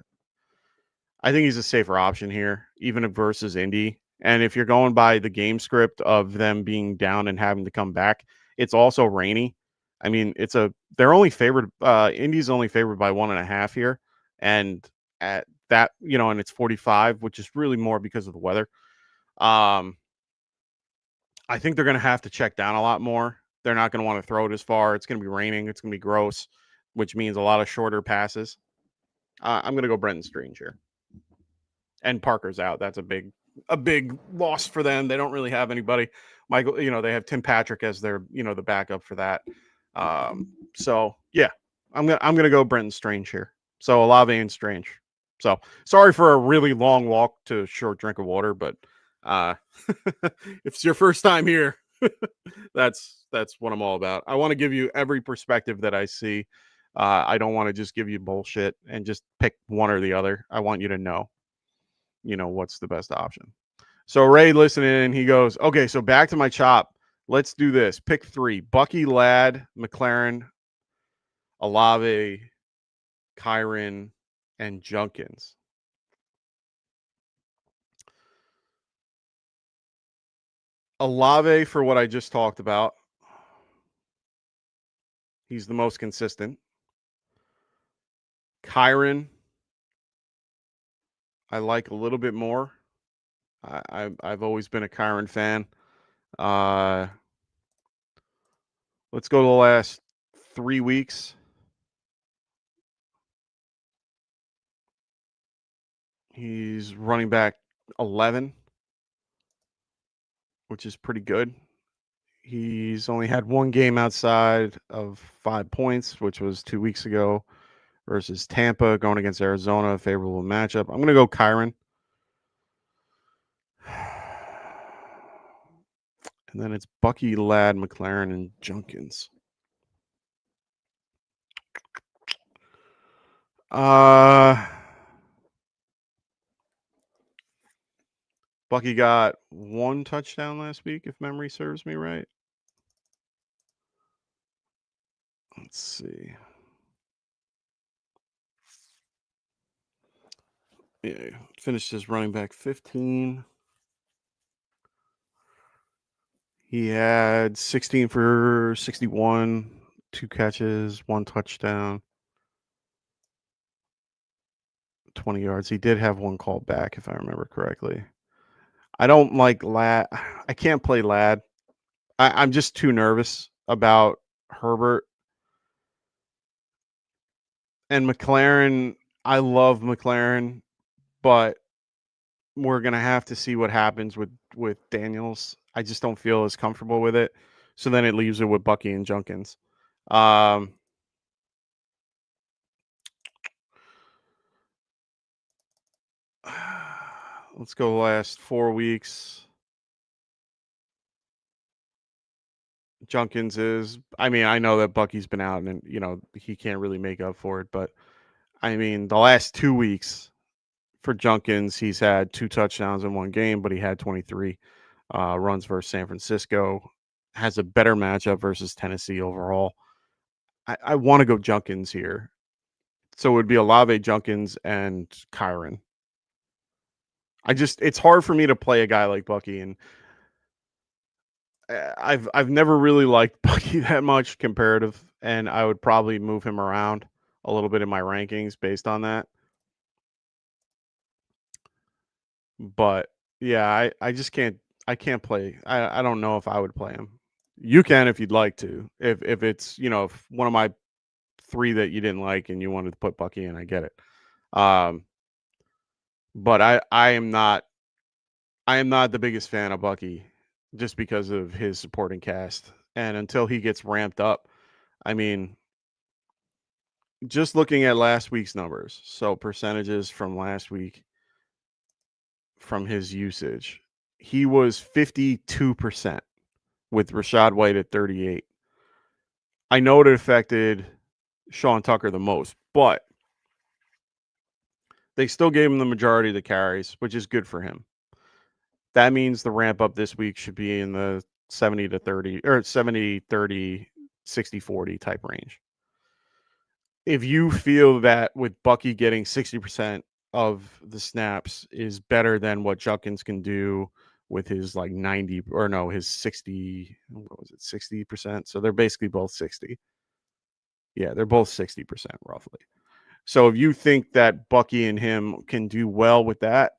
think he's a safer option here, even versus Indy. And if you're going by the game script of them being down and having to come back, it's also rainy. I mean, they're only favored. Indy's only favored by 1.5 here, and at that, and it's 45, which is really more because of the weather. I think they're going to have to check down a lot more. They're not going to want to throw it as far. It's going to be raining. It's going to be gross, which means a lot of shorter passes. I'm going to go Brenton Strange here. And Parker's out. That's a big loss for them. They don't really have anybody. Michael, they have Tim Patrick as their, the backup for that. So yeah, I'm gonna go Brenton Strange here. So Olave and Strange. So sorry for a really long walk to a short drink of water, but if it's your first time here, that's what I'm all about. I want to give you every perspective that I see. I don't want to just give you bullshit and just pick one or the other. I want you to know what's the best option. So Ray listening, he goes, okay, so back to my chop. Let's do this. Pick 3: Bucky, Ladd, McLaren, Olave, Kyron, and Junkins. Olave, for what I just talked about, he's the most consistent. Kyron, I like a little bit more. I've always been a Kyron fan. Let's go to the last 3 weeks. He's running back 11, which is pretty good. He's only had 1 game outside of 5 points, which was 2 weeks ago versus Tampa, going against Arizona, favorable matchup. I'm going to go Kyron. And then it's Bucky, Ladd, McLaren, and Junkins. Bucky got 1 touchdown last week, if memory serves me right. Let's see. Yeah, finished as running back 15. He had 16 for 61, 2 catches, 1 touchdown, 20 yards. He did have 1 call back, if I remember correctly. I don't like Ladd. I can't play Ladd. I'm just too nervous about Herbert. And McLaren, I love McLaren, but we're going to have to see what happens with Daniels. I just don't feel as comfortable with it. So then it leaves it with Bucky and Junkins. Let's go the last 4 weeks. Junkins is, I mean, I know that Bucky's been out and, he can't really make up for it. But, I mean, the last 2 weeks for Junkins, he's had 2 touchdowns in 1 game, but he had 23 runs versus San Francisco. Has a better matchup versus Tennessee overall. I want to go Junkins here. So it would be Olave, Junkins, and Kyron. It's hard for me to play a guy like Bucky, and I've never really liked Bucky that much comparative, and I would probably move him around a little bit in my rankings based on that. But yeah, I just can't. I can't play. I don't know if I would play him. You can if you'd like to. If it's if one of my three that you didn't like and you wanted to put Bucky in, I get it. But I am not. I am not the biggest fan of Bucky just because of his supporting cast. And until he gets ramped up, I mean, just looking at last week's numbers, so percentages from last week from his usage, he was 52% with Rashad White at 38. I know it affected Sean Tucker the most, but they still gave him the majority of the carries, which is good for him. That means the ramp up this week should be in the 70 to 30 or 70 30 60 40 type range. If you feel that with Bucky getting 60% of the snaps is better than what Judkins can do with his like 90 or no, his 60, what was it, 60%? So they're basically both 60. Yeah, they're both 60% roughly. So if you think that Bucky and him can do well with that,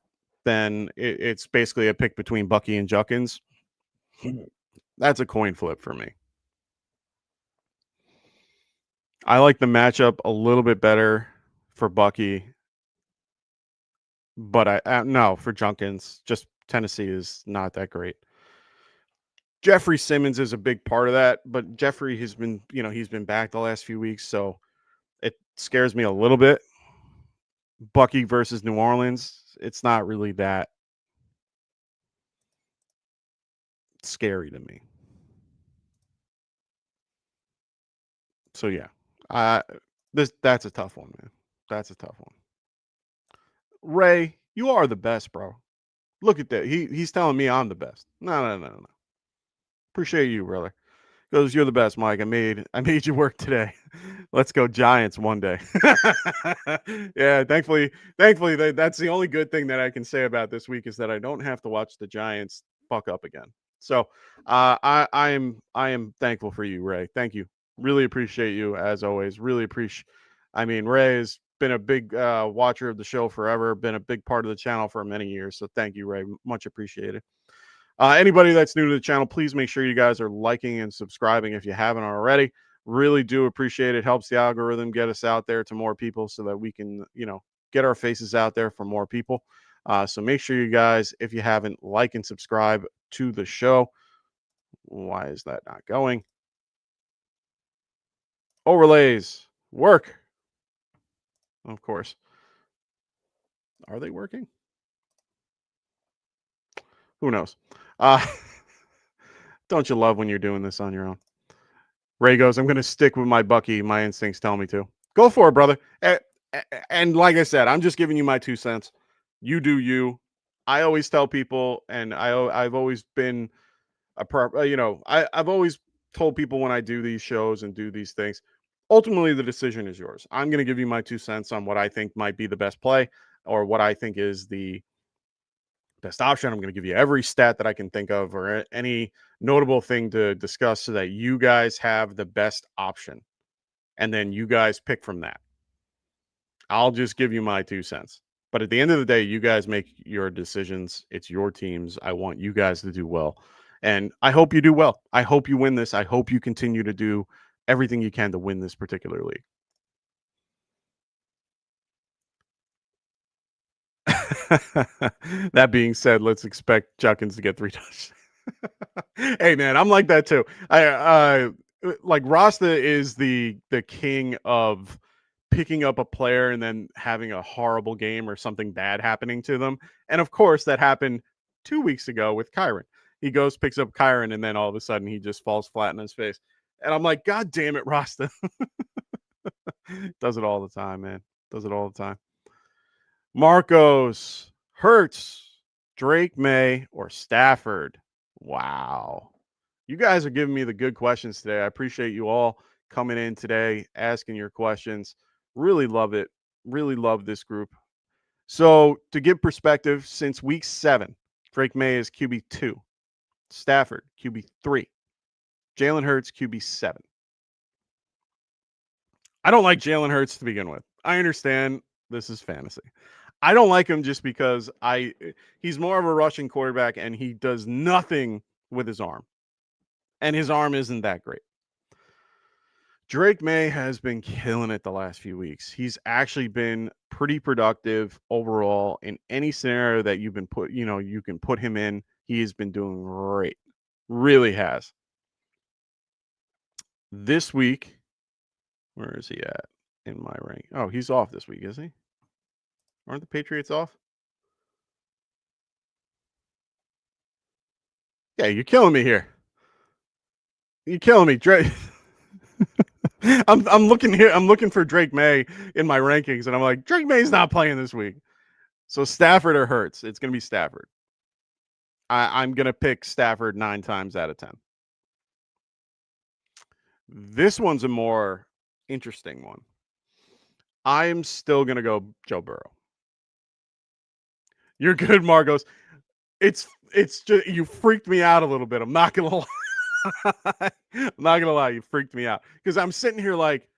then it's basically a pick between Bucky and Judkins. That's a coin flip for me. I like the matchup a little bit better for Bucky, but I no, for Judkins. Just Tennessee is not that great. Jeffrey Simmons is a big part of that, but Jeffrey has been, he's been back the last few weeks, so it scares me a little bit. Bucky versus New Orleans, it's not really that scary to me. So yeah, that's a tough one, man. That's a tough one. Ray, you are the best, bro. Look at that. He's telling me I'm the best. No. Appreciate you, brother. Goes, you're the best, Mike. I made you work today. Let's go Giants one day. Yeah, thankfully that's the only good thing that I can say about this week is that I don't have to watch the Giants fuck up again. So I am thankful for you, Ray. Thank you. Really appreciate you as always. Really appreciate. I mean, Ray has been a big watcher of the show forever. Been a big part of the channel for many years. So thank you, Ray. Much appreciated. Anybody that's new to the channel, please make sure you guys are liking and subscribing if you haven't already. Really do appreciate it. Helps the algorithm get us out there to more people so that we can, get our faces out there for more people. So make sure you guys, if you haven't, like and subscribe to the show. Why is that not going? Overlays work. Of course. Are they working? Who knows? Don't you love when you're doing this on your own? Ray goes, I'm going to stick with my Bucky. My instincts tell me to. Go for it, brother. And like I said, I'm just giving you my 2 cents. You do you. I always tell people, and I've always been I've always told people when I do these shows and do these things, ultimately the decision is yours. I'm going to give you my 2 cents on what I think might be the best play or what I think is the best option. I'm going to give you every stat that I can think of or any notable thing to discuss so that you guys have the best option. And then you guys pick from that. I'll just give you my 2 cents. But at the end of the day, you guys make your decisions. It's your teams. I want you guys to do well. And I hope you do well. I hope you win this. I hope you continue to do everything you can to win this particular league. That being said, let's expect Judkins to get 3 touchdowns. Hey man, I'm like that too. I like Rasta is the king of picking up a player and then having a horrible game or something bad happening to them. And of course, that happened 2 weeks ago with Kyron. He goes, picks up Kyron, and then all of a sudden he just falls flat in his face. And I'm like, God damn it, Rasta. Does it all the time, man. Does it all the time. Marcos, Hurts, Drake May, or Stafford. Wow. You guys are giving me the good questions today. I appreciate you all coming in today, asking your questions. Really love it. Really love this group. So to give perspective, since week 7, Drake May is QB2, Stafford QB3, Jalen Hurts QB7. I don't like Jalen Hurts to begin with. I understand this is fantasy. I don't like him just because he's more of a rushing quarterback and he does nothing with his arm. And his arm isn't that great. Drake May has been killing it the last few weeks. He's actually been pretty productive overall in any scenario that you can put him in. He has been doing great. Really has. This week, where is he at in my rank? Oh, he's off this week, is he? Aren't the Patriots off? Yeah, you're killing me here. You're killing me, Drake. I'm looking here. I'm looking for Drake May in my rankings, and I'm like, Drake May's not playing this week. So Stafford or Hurts? It's gonna be Stafford. I'm gonna pick Stafford 9 times out of 10. This one's a more interesting one. I'm still gonna go Joe Burrow. You're good, Marcos. It's just you freaked me out a little bit. I'm not gonna lie. I'm not gonna lie, you freaked me out because I'm sitting here like,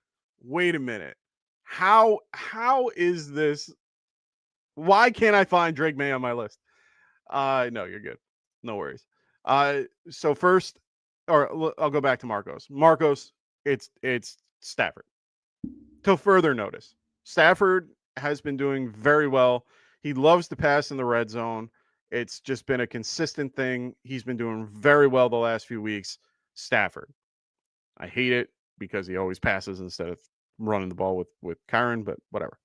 wait a minute, how is this? Why can't I find Drake May on my list? No, you're good, no worries. So first, or I'll go back to Marcos. Marcos, it's Stafford. Till further notice, Stafford has been doing very well. He loves to pass in the red zone. It's just been a consistent thing. He's been doing very well the last few weeks. Stafford. I hate it because he always passes instead of running the ball with Kyron, but whatever.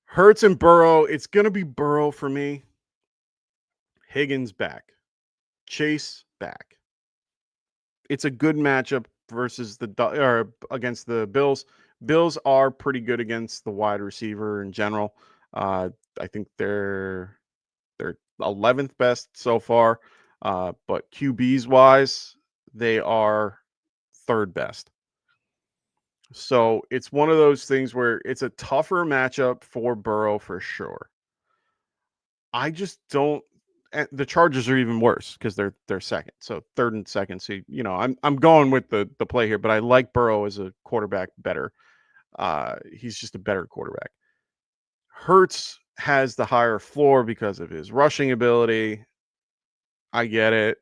Hurts and Burrow. It's going to be Burrow for me. Higgins back. Chase back. It's a good matchup versus against the Bills. Bills are pretty good against the wide receiver in general. I think they're 11th best so far, but QBs wise, they are 3rd best. So it's one of those things where it's a tougher matchup for Burrow for sure. I just don't. The Chargers are even worse because they're second, so 3rd and 2nd. So I'm going with the play here, but I like Burrow as a quarterback better. He's just a better quarterback. Hurts has the higher floor because of his rushing ability. I get it.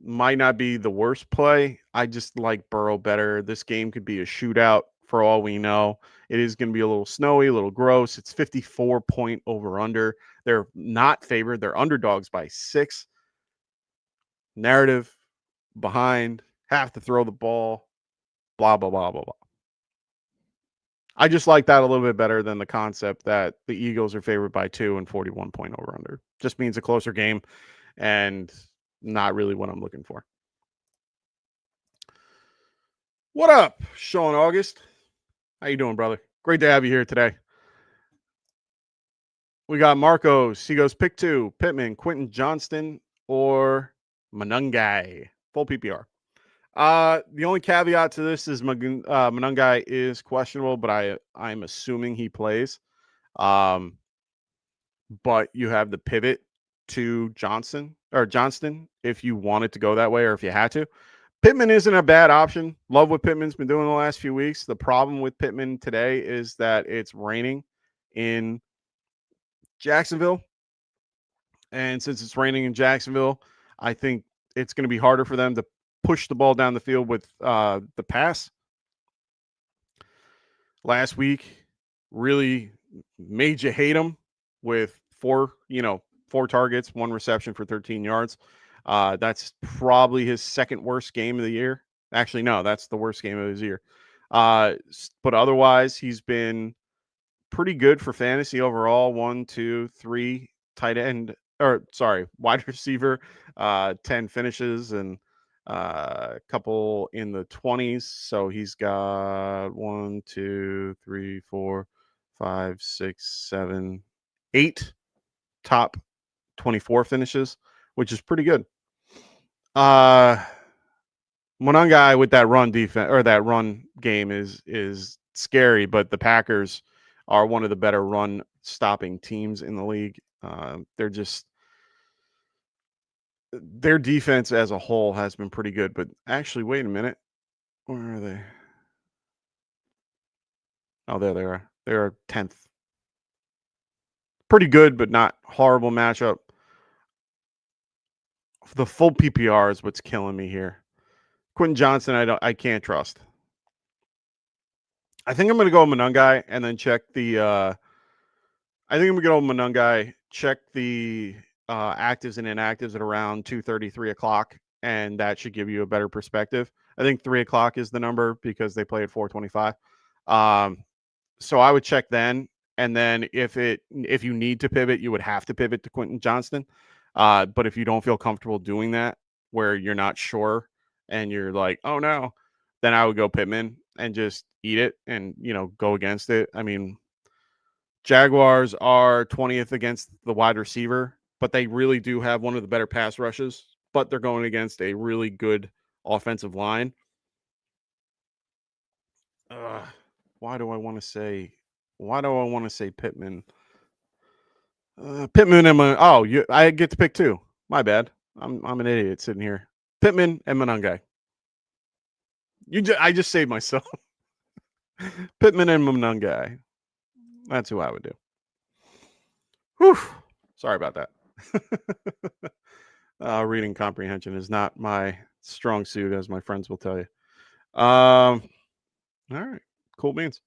Might not be the worst play. I just like Burrow better. This game could be a shootout for all we know. It is going to be a little snowy, a little gross. It's 54-point over-under. They're not favored. They're underdogs by 6. Narrative, behind, have to throw the ball, blah, blah, blah, blah, blah. I just like that a little bit better than the concept that the Eagles are favored by 2 and 41-point over-under. Just means a closer game and not really what I'm looking for. What up, Sean August? How you doing, brother? Great to have you here today. We got Marcos. He goes pick 2, Pittman, Quentin Johnston, or Manungai. Full PPR. The only caveat to this is Manungai is questionable, but I'm assuming he plays. But you have the pivot to Johnston if you wanted to go that way or if you had to. Pittman isn't a bad option. Love what Pittman's been doing the last few weeks. The problem with Pittman today is that it's raining in Jacksonville. And since it's raining in Jacksonville, I think it's going to be harder for them to push the ball down the field with the pass. Last week really made you hate him with 4 targets, 1 reception for 13 yards. That's probably his 2nd worst game of the year. Actually, no, that's the worst game of his year. But otherwise, he's been pretty good for fantasy overall. 1, 2, 3 wide receiver, 10 finishes and a couple in the 20s. So he's got 1, 2, 3, 4, 5, 6, 7, 8 top 24 finishes, which is pretty good. Monangai with that run defense or that run game is scary, but the Packers are one of the better run stopping teams in the league. Their defense as a whole has been pretty good, but actually, wait a minute. Where are they? Oh, there they are. They're 10th pretty good, but not horrible matchup. The full PPR is what's killing me here. Quentin Johnson, I can't trust. I think I'm going to go Monungai and then check the. I think I'm going to go Monungai, check the actives and inactives at around 2:30, 3 o'clock, and that should give you a better perspective. I think 3 o'clock is the number because they play at 4:25. So I would check then, and then if you need to pivot, you would have to pivot to Quentin Johnston. But if you don't feel comfortable doing that, where you're not sure and you're like, oh no, then I would go Pittman and just eat it and go against it. I mean, Jaguars are 20th against the wide receiver, but they really do have one of the better pass rushes, but they're going against a really good offensive line. Why do I want to say Pittman? Pittman and I get to pick two. My bad. I'm an idiot sitting here. Pittman and Monungai. I just saved myself. Pittman and Monungai. That's who I would do. Whew. Sorry about that. Reading comprehension is not my strong suit, as my friends will tell you. All right. Cool beans.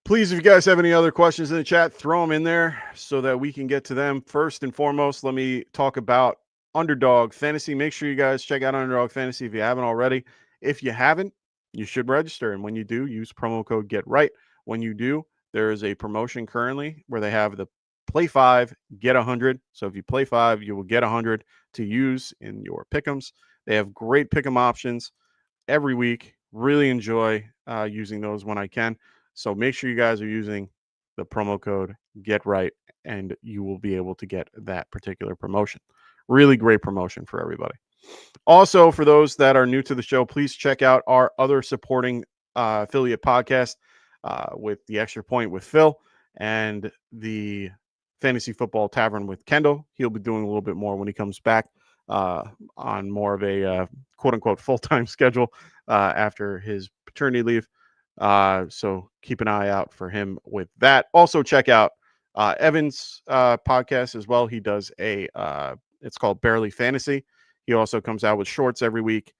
Please, if you guys have any other questions in the chat, throw them in there so that we can get to them. First and foremost, let me talk about Underdog Fantasy. Make sure you guys check out Underdog Fantasy if you haven't already. If you haven't, you should register. And when you do, use promo code GETRIGHT. When you do, there is a promotion currently where they have the play 5, get 100. So if you play 5, you will get 100 to use in your pick'ems. They have great pick'em options every week. Really enjoy using those when I can. So make sure you guys are using the promo code GETRIGHT and you will be able to get that particular promotion. Really great promotion for everybody. Also, for those that are new to the show, please check out our other supporting affiliate podcast with the Extra Point with Phil and the Fantasy Football Tavern with Kendall. He'll be doing a little bit more when he comes back on more of a quote-unquote full-time schedule after his paternity leave. So keep an eye out for him with that. Also check out Evan's podcast as well. He does it's called Barely Fantasy. He also comes out with shorts every week.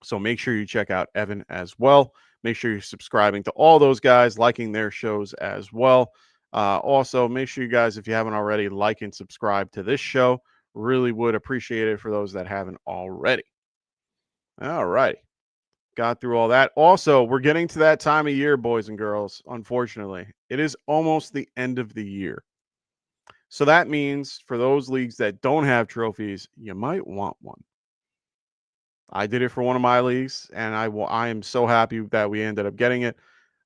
So make sure you check out Evan as well. Make sure you're subscribing to all those guys, liking their shows as well. Also, make sure you guys, if you haven't already, like and subscribe to this show. Really would appreciate it for those that haven't already. All right. Got through all that. Also, we're getting to that time of year, boys and girls. Unfortunately, it is almost the end of the year. So that means for those leagues that don't have trophies, you might want one. I did it for one of my leagues, and I am so happy that we ended up getting it.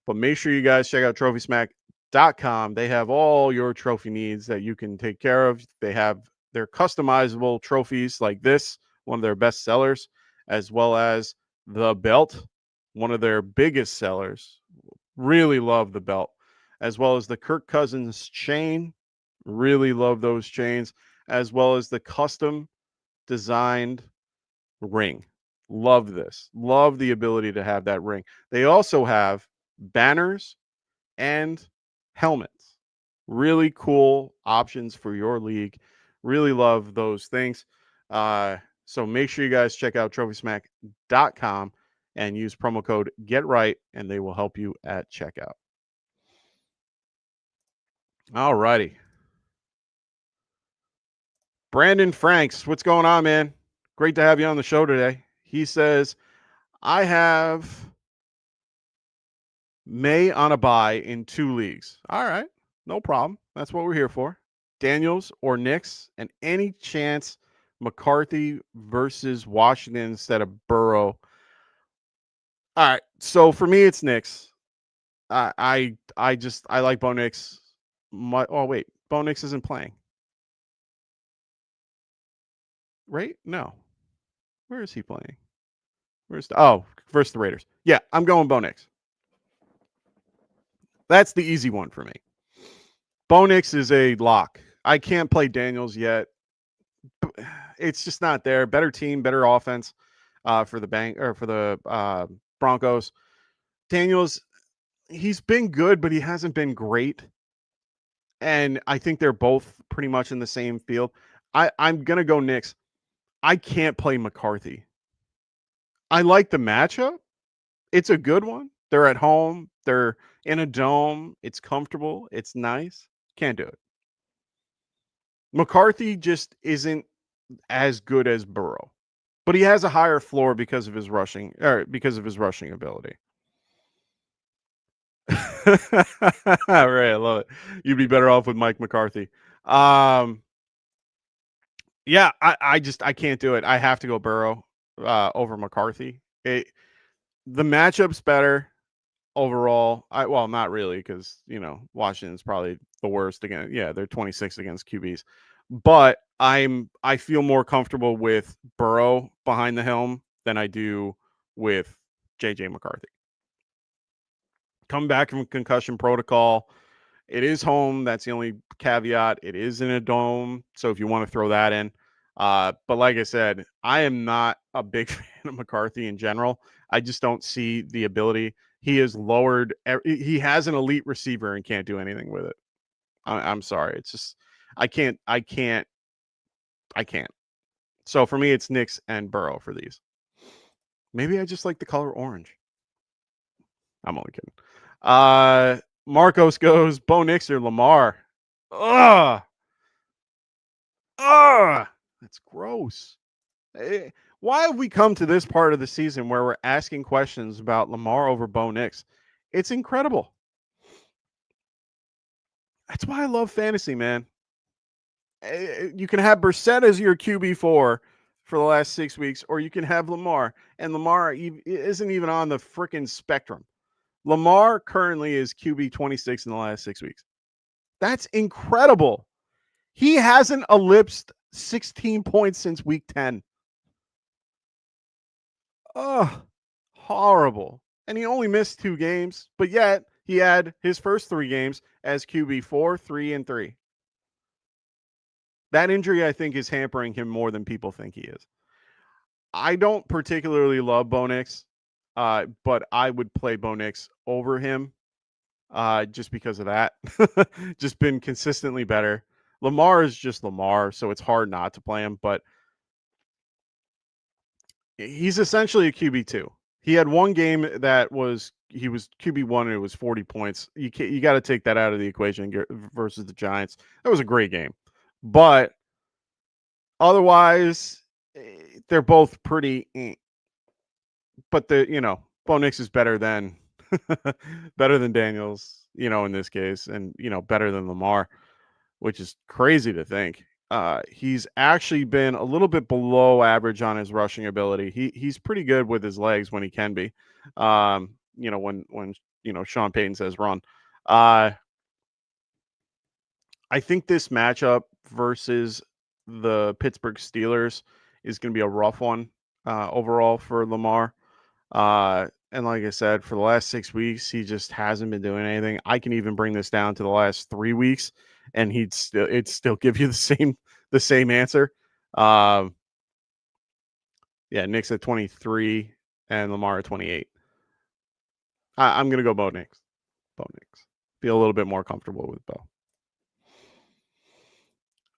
But make sure you guys check out TrophySmack.com. They have all your trophy needs that you can take care of. They have their customizable trophies like this, one of their best sellers, as well as the belt, one of their biggest sellers. Really love the belt, as well as the Kirk Cousins chain. Really love those chains, as well as the custom designed ring. Love this. Love the ability to have that ring. They also have banners and helmets. Really cool options for your league. Really love those things. So make sure you guys check out TrophySmack.com and use promo code GETRIGHT, and they will help you at checkout. All righty. Brandon Franks, what's going on, man? Great to have you on the show today. He says, I have May on a bye in 2 leagues. All right, no problem. That's what we're here for. Daniels or Knicks, and any chance McCarthy versus Washington instead of Burrow. All right, so for me, it's Knicks. I like Bo Nix. Bo Nix isn't playing, right? No, where is he playing? Versus the Raiders. Yeah, I'm going Bo Nix. That's the easy one for me. Bo Nix is a lock. I can't play Daniels yet. It's just not there. Better team, better offense for the Broncos. Daniels, he's been good, but he hasn't been great. And I think they're both pretty much in the same field. I'm gonna go Knicks. I can't play McCarthy. I like the matchup. It's a good one. They're at home. They're in a dome. It's comfortable. It's nice. Can't do it. McCarthy just isn't as good as Burrow, but he has a higher floor because of his rushing, or because of his rushing ability. Right, I love it. You'd be better off with Mike McCarthy. Yeah, I can't do it. I have to go Burrow over McCarthy. The matchup's better overall. Well, not really, because Washington's probably the worst against. Yeah, they're 26 against QBs, but I feel more comfortable with Burrow behind the helm than I do with JJ McCarthy. Come back from concussion protocol. It is home. That's the only caveat. It is in a dome. So if you want to throw that in. But like I said, I am not a big fan of McCarthy in general. I just don't see the ability. He has lowered. He has an elite receiver and can't do anything with it. I'm sorry. It's just, I can't. So for me, it's Knicks and Burrow for these. Maybe I just like the color orange. I'm only kidding. Marcos goes Bo Nix or Lamar. Ugh. That's gross. Why have we come to this part of the season where we're asking questions about Lamar over Bo Nix? It's incredible. That's why I love fantasy, man. You can have Brissett as your QB4 for the last 6 weeks, or you can have Lamar, and Lamar isn't even on the freaking spectrum. Lamar currently is QB 26 in the last 6 weeks. That's incredible. He hasn't ellipsed 16 points since week 10. Oh, horrible. And he only missed 2 games, but yet he had his first 3 games as QB4, 3, and 3. That injury, I think, is hampering him more than people think he is. I don't particularly love Bo Nix, but I would play Bo Nix over him just because of that. Just been consistently better. Lamar is just Lamar, so it's hard not to play him, but he's essentially a QB2. He had one game that he was QB1 and it was 40 points. You got to take that out of the equation versus the Giants. That was a great game. But otherwise, they're both pretty. But Bo Nix is better than Daniels, in this case, and better than Lamar, which is crazy to think. He's actually been a little bit below average on his rushing ability. He's pretty good with his legs when he can be. When Sean Payton says run. I think this matchup versus the Pittsburgh Steelers is going to be a rough one overall for Lamar. And like I said, for the last 6 weeks, he just hasn't been doing anything. I can even bring this down to the last 3 weeks, and it'd still give you the same answer. Yeah, Knicks at 23 and Lamar at 28. I'm gonna go Bo Nix. Feel a little bit more comfortable with Bo.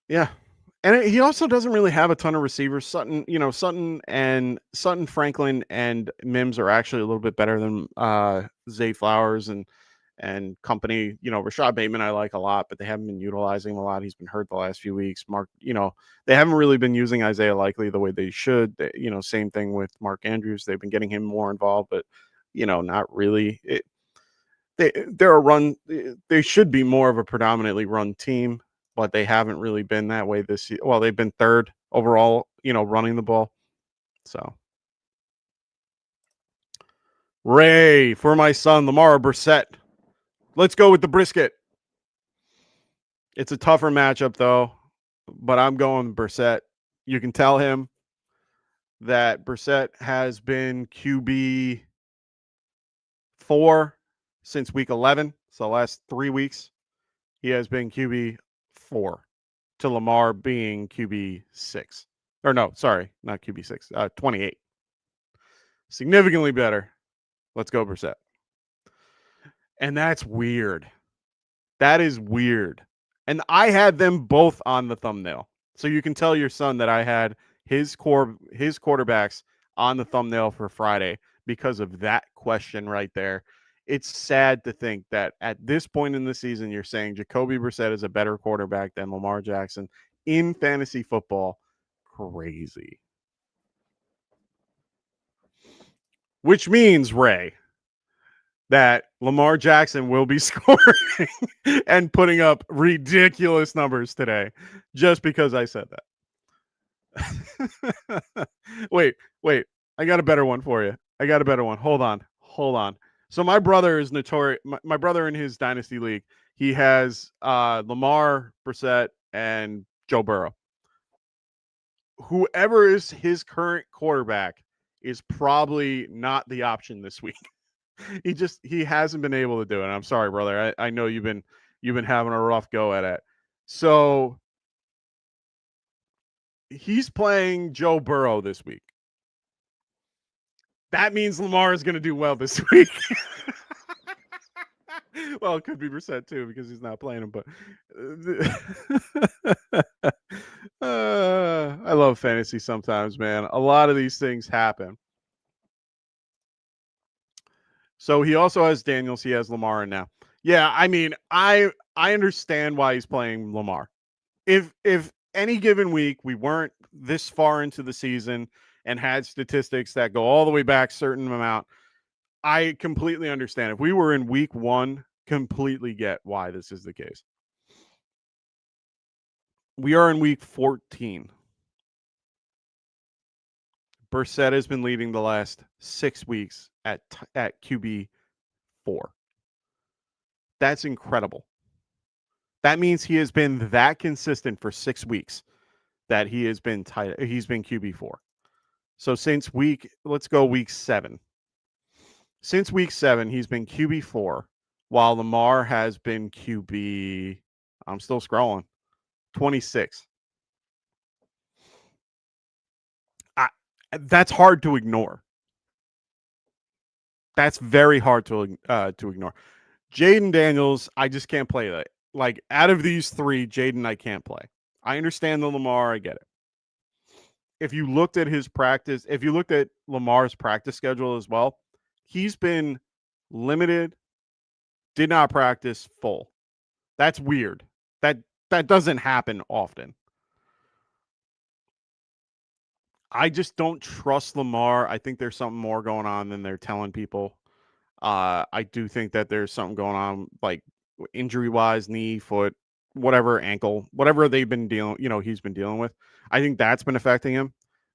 Yeah. And he also doesn't really have a ton of receivers. Sutton, Franklin, and Mims are actually a little bit better than Zay Flowers and company. Rashad Bateman I like a lot, but they haven't been utilizing him a lot. He's been hurt the last few weeks. Mark, they haven't really been using Isaiah Likely the way they should. Same thing with Mark Andrews. They've been getting him more involved, but not really. They're a run. They should be more of a predominantly run team, but they haven't really been that way this year. Well, they've been third overall, running the ball. So, Ray, for my son, Lamar Brissett. Let's go with the brisket. It's a tougher matchup, though, but I'm going Brissett. You can tell him that Brissett has been QB4 since week 11. So, last 3 weeks, he has been QB4 to Lamar being QB6. Or no, sorry, not QB6, 28. Significantly better. Let's go Brissett. And that's weird. That is weird. And I had them both on the thumbnail. So you can tell your son that I had his quarterbacks on the thumbnail for Friday because of that question right there. It's sad to think that at this point in the season, you're saying Jacoby Brissett is a better quarterback than Lamar Jackson in fantasy football. Crazy. Which means, Ray, that Lamar Jackson will be scoring and putting up ridiculous numbers today just because I said that. wait. I got a better one for you. I got a better one. Hold on. So my brother is notorious. My brother in his dynasty league, he has Lamar, Brissett, and Joe Burrow. Whoever is his current quarterback is probably not the option this week. He hasn't been able to do it. I'm sorry, brother. I know you've been having a rough go at it. So he's playing Joe Burrow this week. That means Lamar is going to do well this week. Well, it could be Brissett too because he's not playing him. But I love fantasy sometimes, man. A lot of these things happen. So he also has Daniels. He has Lamar in now. Yeah, I mean, I understand why he's playing Lamar. If any given week we weren't this far into the season and had statistics that go all the way back certain amount, I completely understand. If we were in week 1, completely get why this is the case. We are in week 14. Brissett has been leading the last 6 weeks at QB 4. That's incredible. That means he has been that consistent for 6 weeks that he has been he's been QB 4. So since let's go week 7. Since week 7, he's been QB 4, while Lamar has been QB, I'm still scrolling, 26. That's hard to ignore. That's very hard to ignore. Jaden Daniels, I just can't play that. Like, out of these 3, Jaden, I can't play. I understand the Lamar. I get it. If you looked at his practice, if you looked at Lamar's practice schedule as well, he's been limited, did not practice, full. That's weird. That doesn't happen often. I just don't trust Lamar. I think there's something more going on than they're telling people. I do think that there's something going on, like injury-wise, knee, foot, whatever, ankle, whatever they've been he's been dealing with. I think that's been affecting him.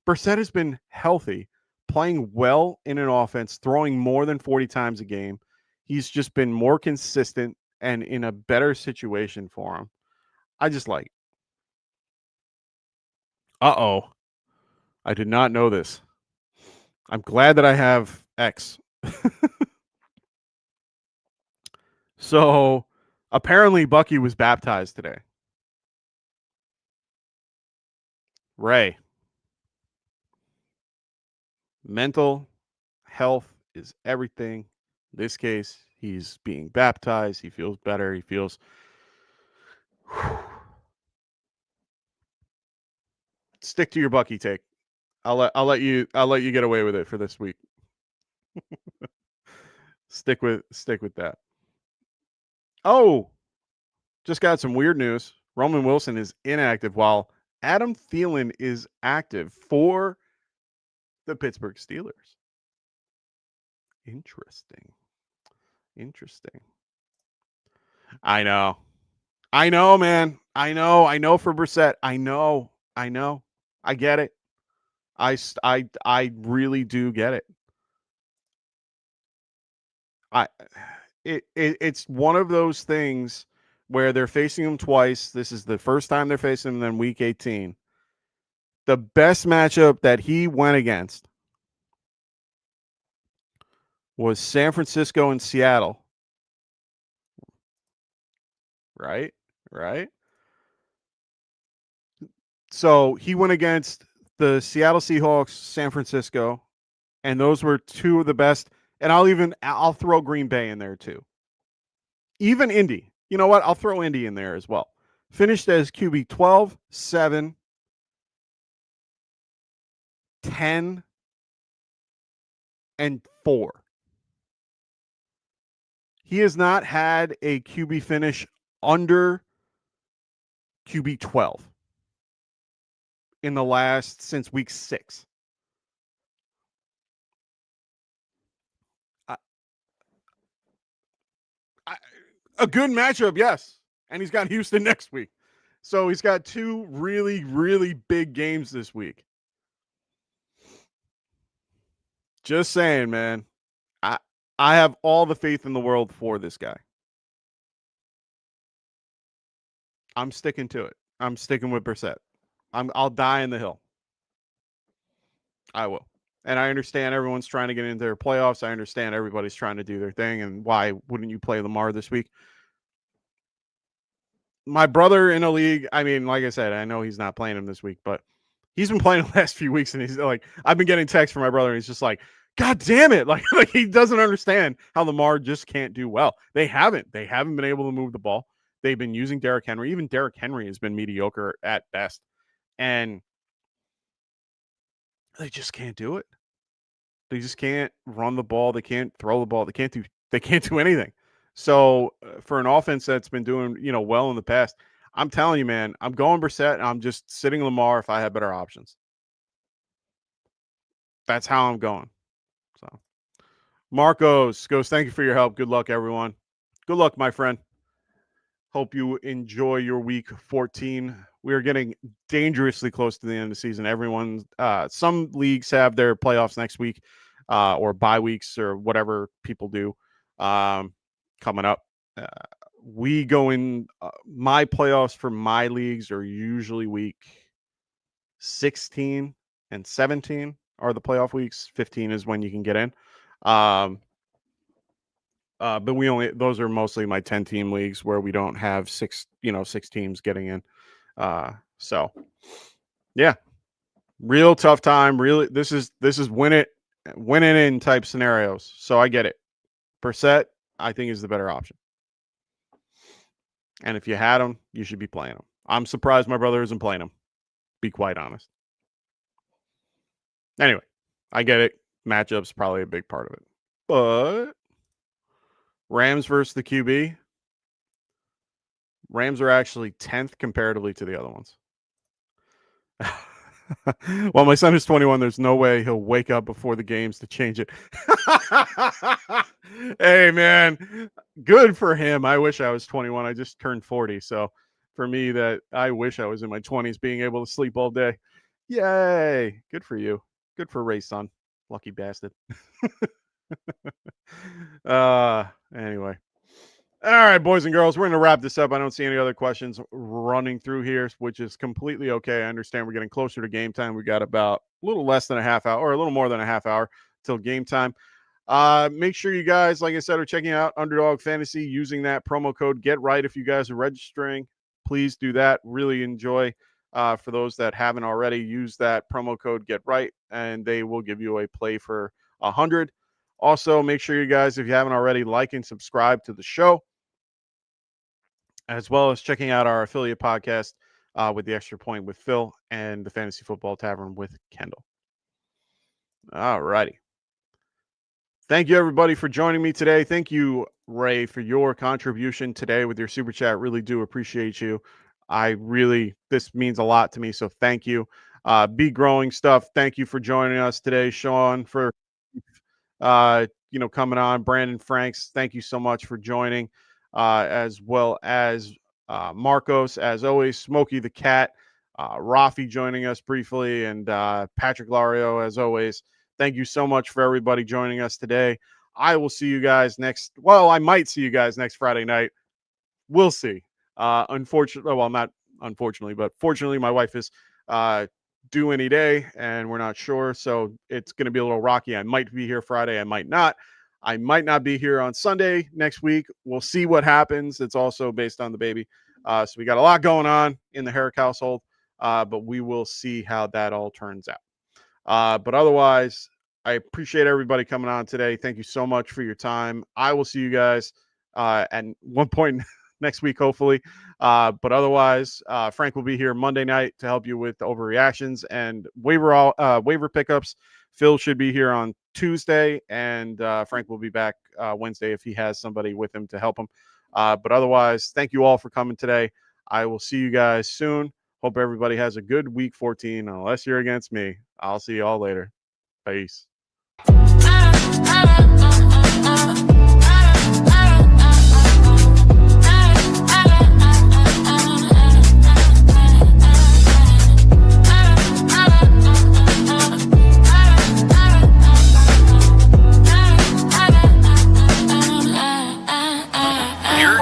Brissett has been healthy, playing well in an offense, throwing more than 40 times a game. He's just been more consistent and in a better situation for him. I just like it. Uh-oh. I did not know this. I'm glad that I have X. So apparently Bucky was baptized today. Ray. Mental health is everything. In this case, he's being baptized. He feels better. He feels. Stick to your Bucky take. I'll let you get away with it for this week. Stick with that. Oh, just got some weird news. Roman Wilson is inactive while Adam Thielen is active for the Pittsburgh Steelers. Interesting. I know, man. I know for Brissett. I know. I get it. I really do get it. It's one of those things where they're facing him twice. This is the first time they're facing him, then week 18. The best matchup that he went against was San Francisco and Seattle. Right? So he went against the Seattle Seahawks, San Francisco, and those were 2 of the best. And I'll throw Green Bay in there too. Even Indy. You know what? I'll throw Indy in there as well. Finished as QB 12, 7, 10, and 4. He has not had a QB finish under QB 12 in the last since week 6. A good matchup, yes. And he's got Houston next week. So he's got 2 really, really big games this week. Just saying, man. I have all the faith in the world for this guy. I'm sticking to it. I'm sticking with Brissett. I'll die in the hill. I will. And I understand everyone's trying to get into their playoffs. I understand everybody's trying to do their thing. And why wouldn't you play Lamar this week? My brother in a league, I mean, like I said, I know he's not playing him this week, but he's been playing the last few weeks, and he's like, I've been getting texts from my brother, and he's just like, God damn it. Like he doesn't understand how Lamar just can't do well. They haven't been able to move the ball. They've been using Derrick Henry. Even Derrick Henry has been mediocre at best. And they just can't do it. They just can't run the ball. They can't throw the ball. They can't do anything. So for an offense that's been doing, well in the past, I'm telling you, man, I'm going Brissett, and I'm just sitting Lamar if I have better options. That's how I'm going. So Marcos goes, thank you for your help. Good luck, everyone. Good luck, my friend. Hope you enjoy your week 14. We are getting dangerously close to the end of the season. Some leagues have their playoffs next week, or bye weeks, or whatever people do coming up. We go in, my playoffs for my leagues are usually week 16 and 17 are the playoff weeks. 15 is when you can get in. But those are mostly my 10-team leagues where we don't have 6 teams getting in. So yeah, real tough time. Really, this is win it in type scenarios. So I get it. Brissett, I think, is the better option. And if you had him, you should be playing him. I'm surprised my brother isn't playing him. Be quite honest. Anyway, I get it. Matchup's probably a big part of it. But Rams versus the QB. Rams are actually 10th comparatively to the other ones. Well, my son is 21. There's no way he'll wake up before the games to change it. Hey, man, good for him. I wish I was 21. I just turned 40. So for me, I wish I was in my 20s being able to sleep all day. Yay. Good for you. Good for Ray's son. Lucky bastard. Anyway. All right, boys and girls, we're going to wrap this up. I don't see any other questions running through here, which is completely okay. I understand we're getting closer to game time. We got about a little less than a half hour, or a little more than a half hour till game time. Make sure you guys, like I said, are checking out Underdog Fantasy using that promo code GetRight. If you guys are registering, please do that. Really enjoy. For those that haven't already, use that promo code GetRight, and they will give you a play for 100. Also, make sure you guys, if you haven't already, like and subscribe to the show, as well as checking out our affiliate podcast with the Extra Point with Phil and the Fantasy Football Tavern with Kendall. All righty. Thank you, everybody, for joining me today. Thank you, Ray, for your contribution today with your super chat. Really do appreciate you. This means a lot to me, so thank you. Be Growing Stuff, thank you for joining us today. Sean, for coming on. Brandon Franks, thank you so much for joining, as well as Marcos, as always, Smokey the Cat, Rafi joining us briefly, and Patrick Lario, as always. Thank you so much for everybody joining us today. I will see you guys I might see you guys next Friday night. We'll see. Not unfortunately, but fortunately, my wife is due any day, and we're not sure, so it's going to be a little rocky. I might be here Friday, I might not. I might not be here on Sunday next week. We'll see what happens. It's also based on the baby. So we got a lot going on in the Herrick household, but we will see how that all turns out. But otherwise, I appreciate everybody coming on today. Thank you so much for your time. I will see you guys at one point next week, hopefully. But otherwise, Frank will be here Monday night to help you with the overreactions and waiver pickups. Phil should be here on Tuesday, and Frank will be back Wednesday if he has somebody with him to help him. But otherwise, thank you all for coming today. I will see you guys soon. Hope everybody has a good week 14, unless you're against me. I'll see you all later. Peace.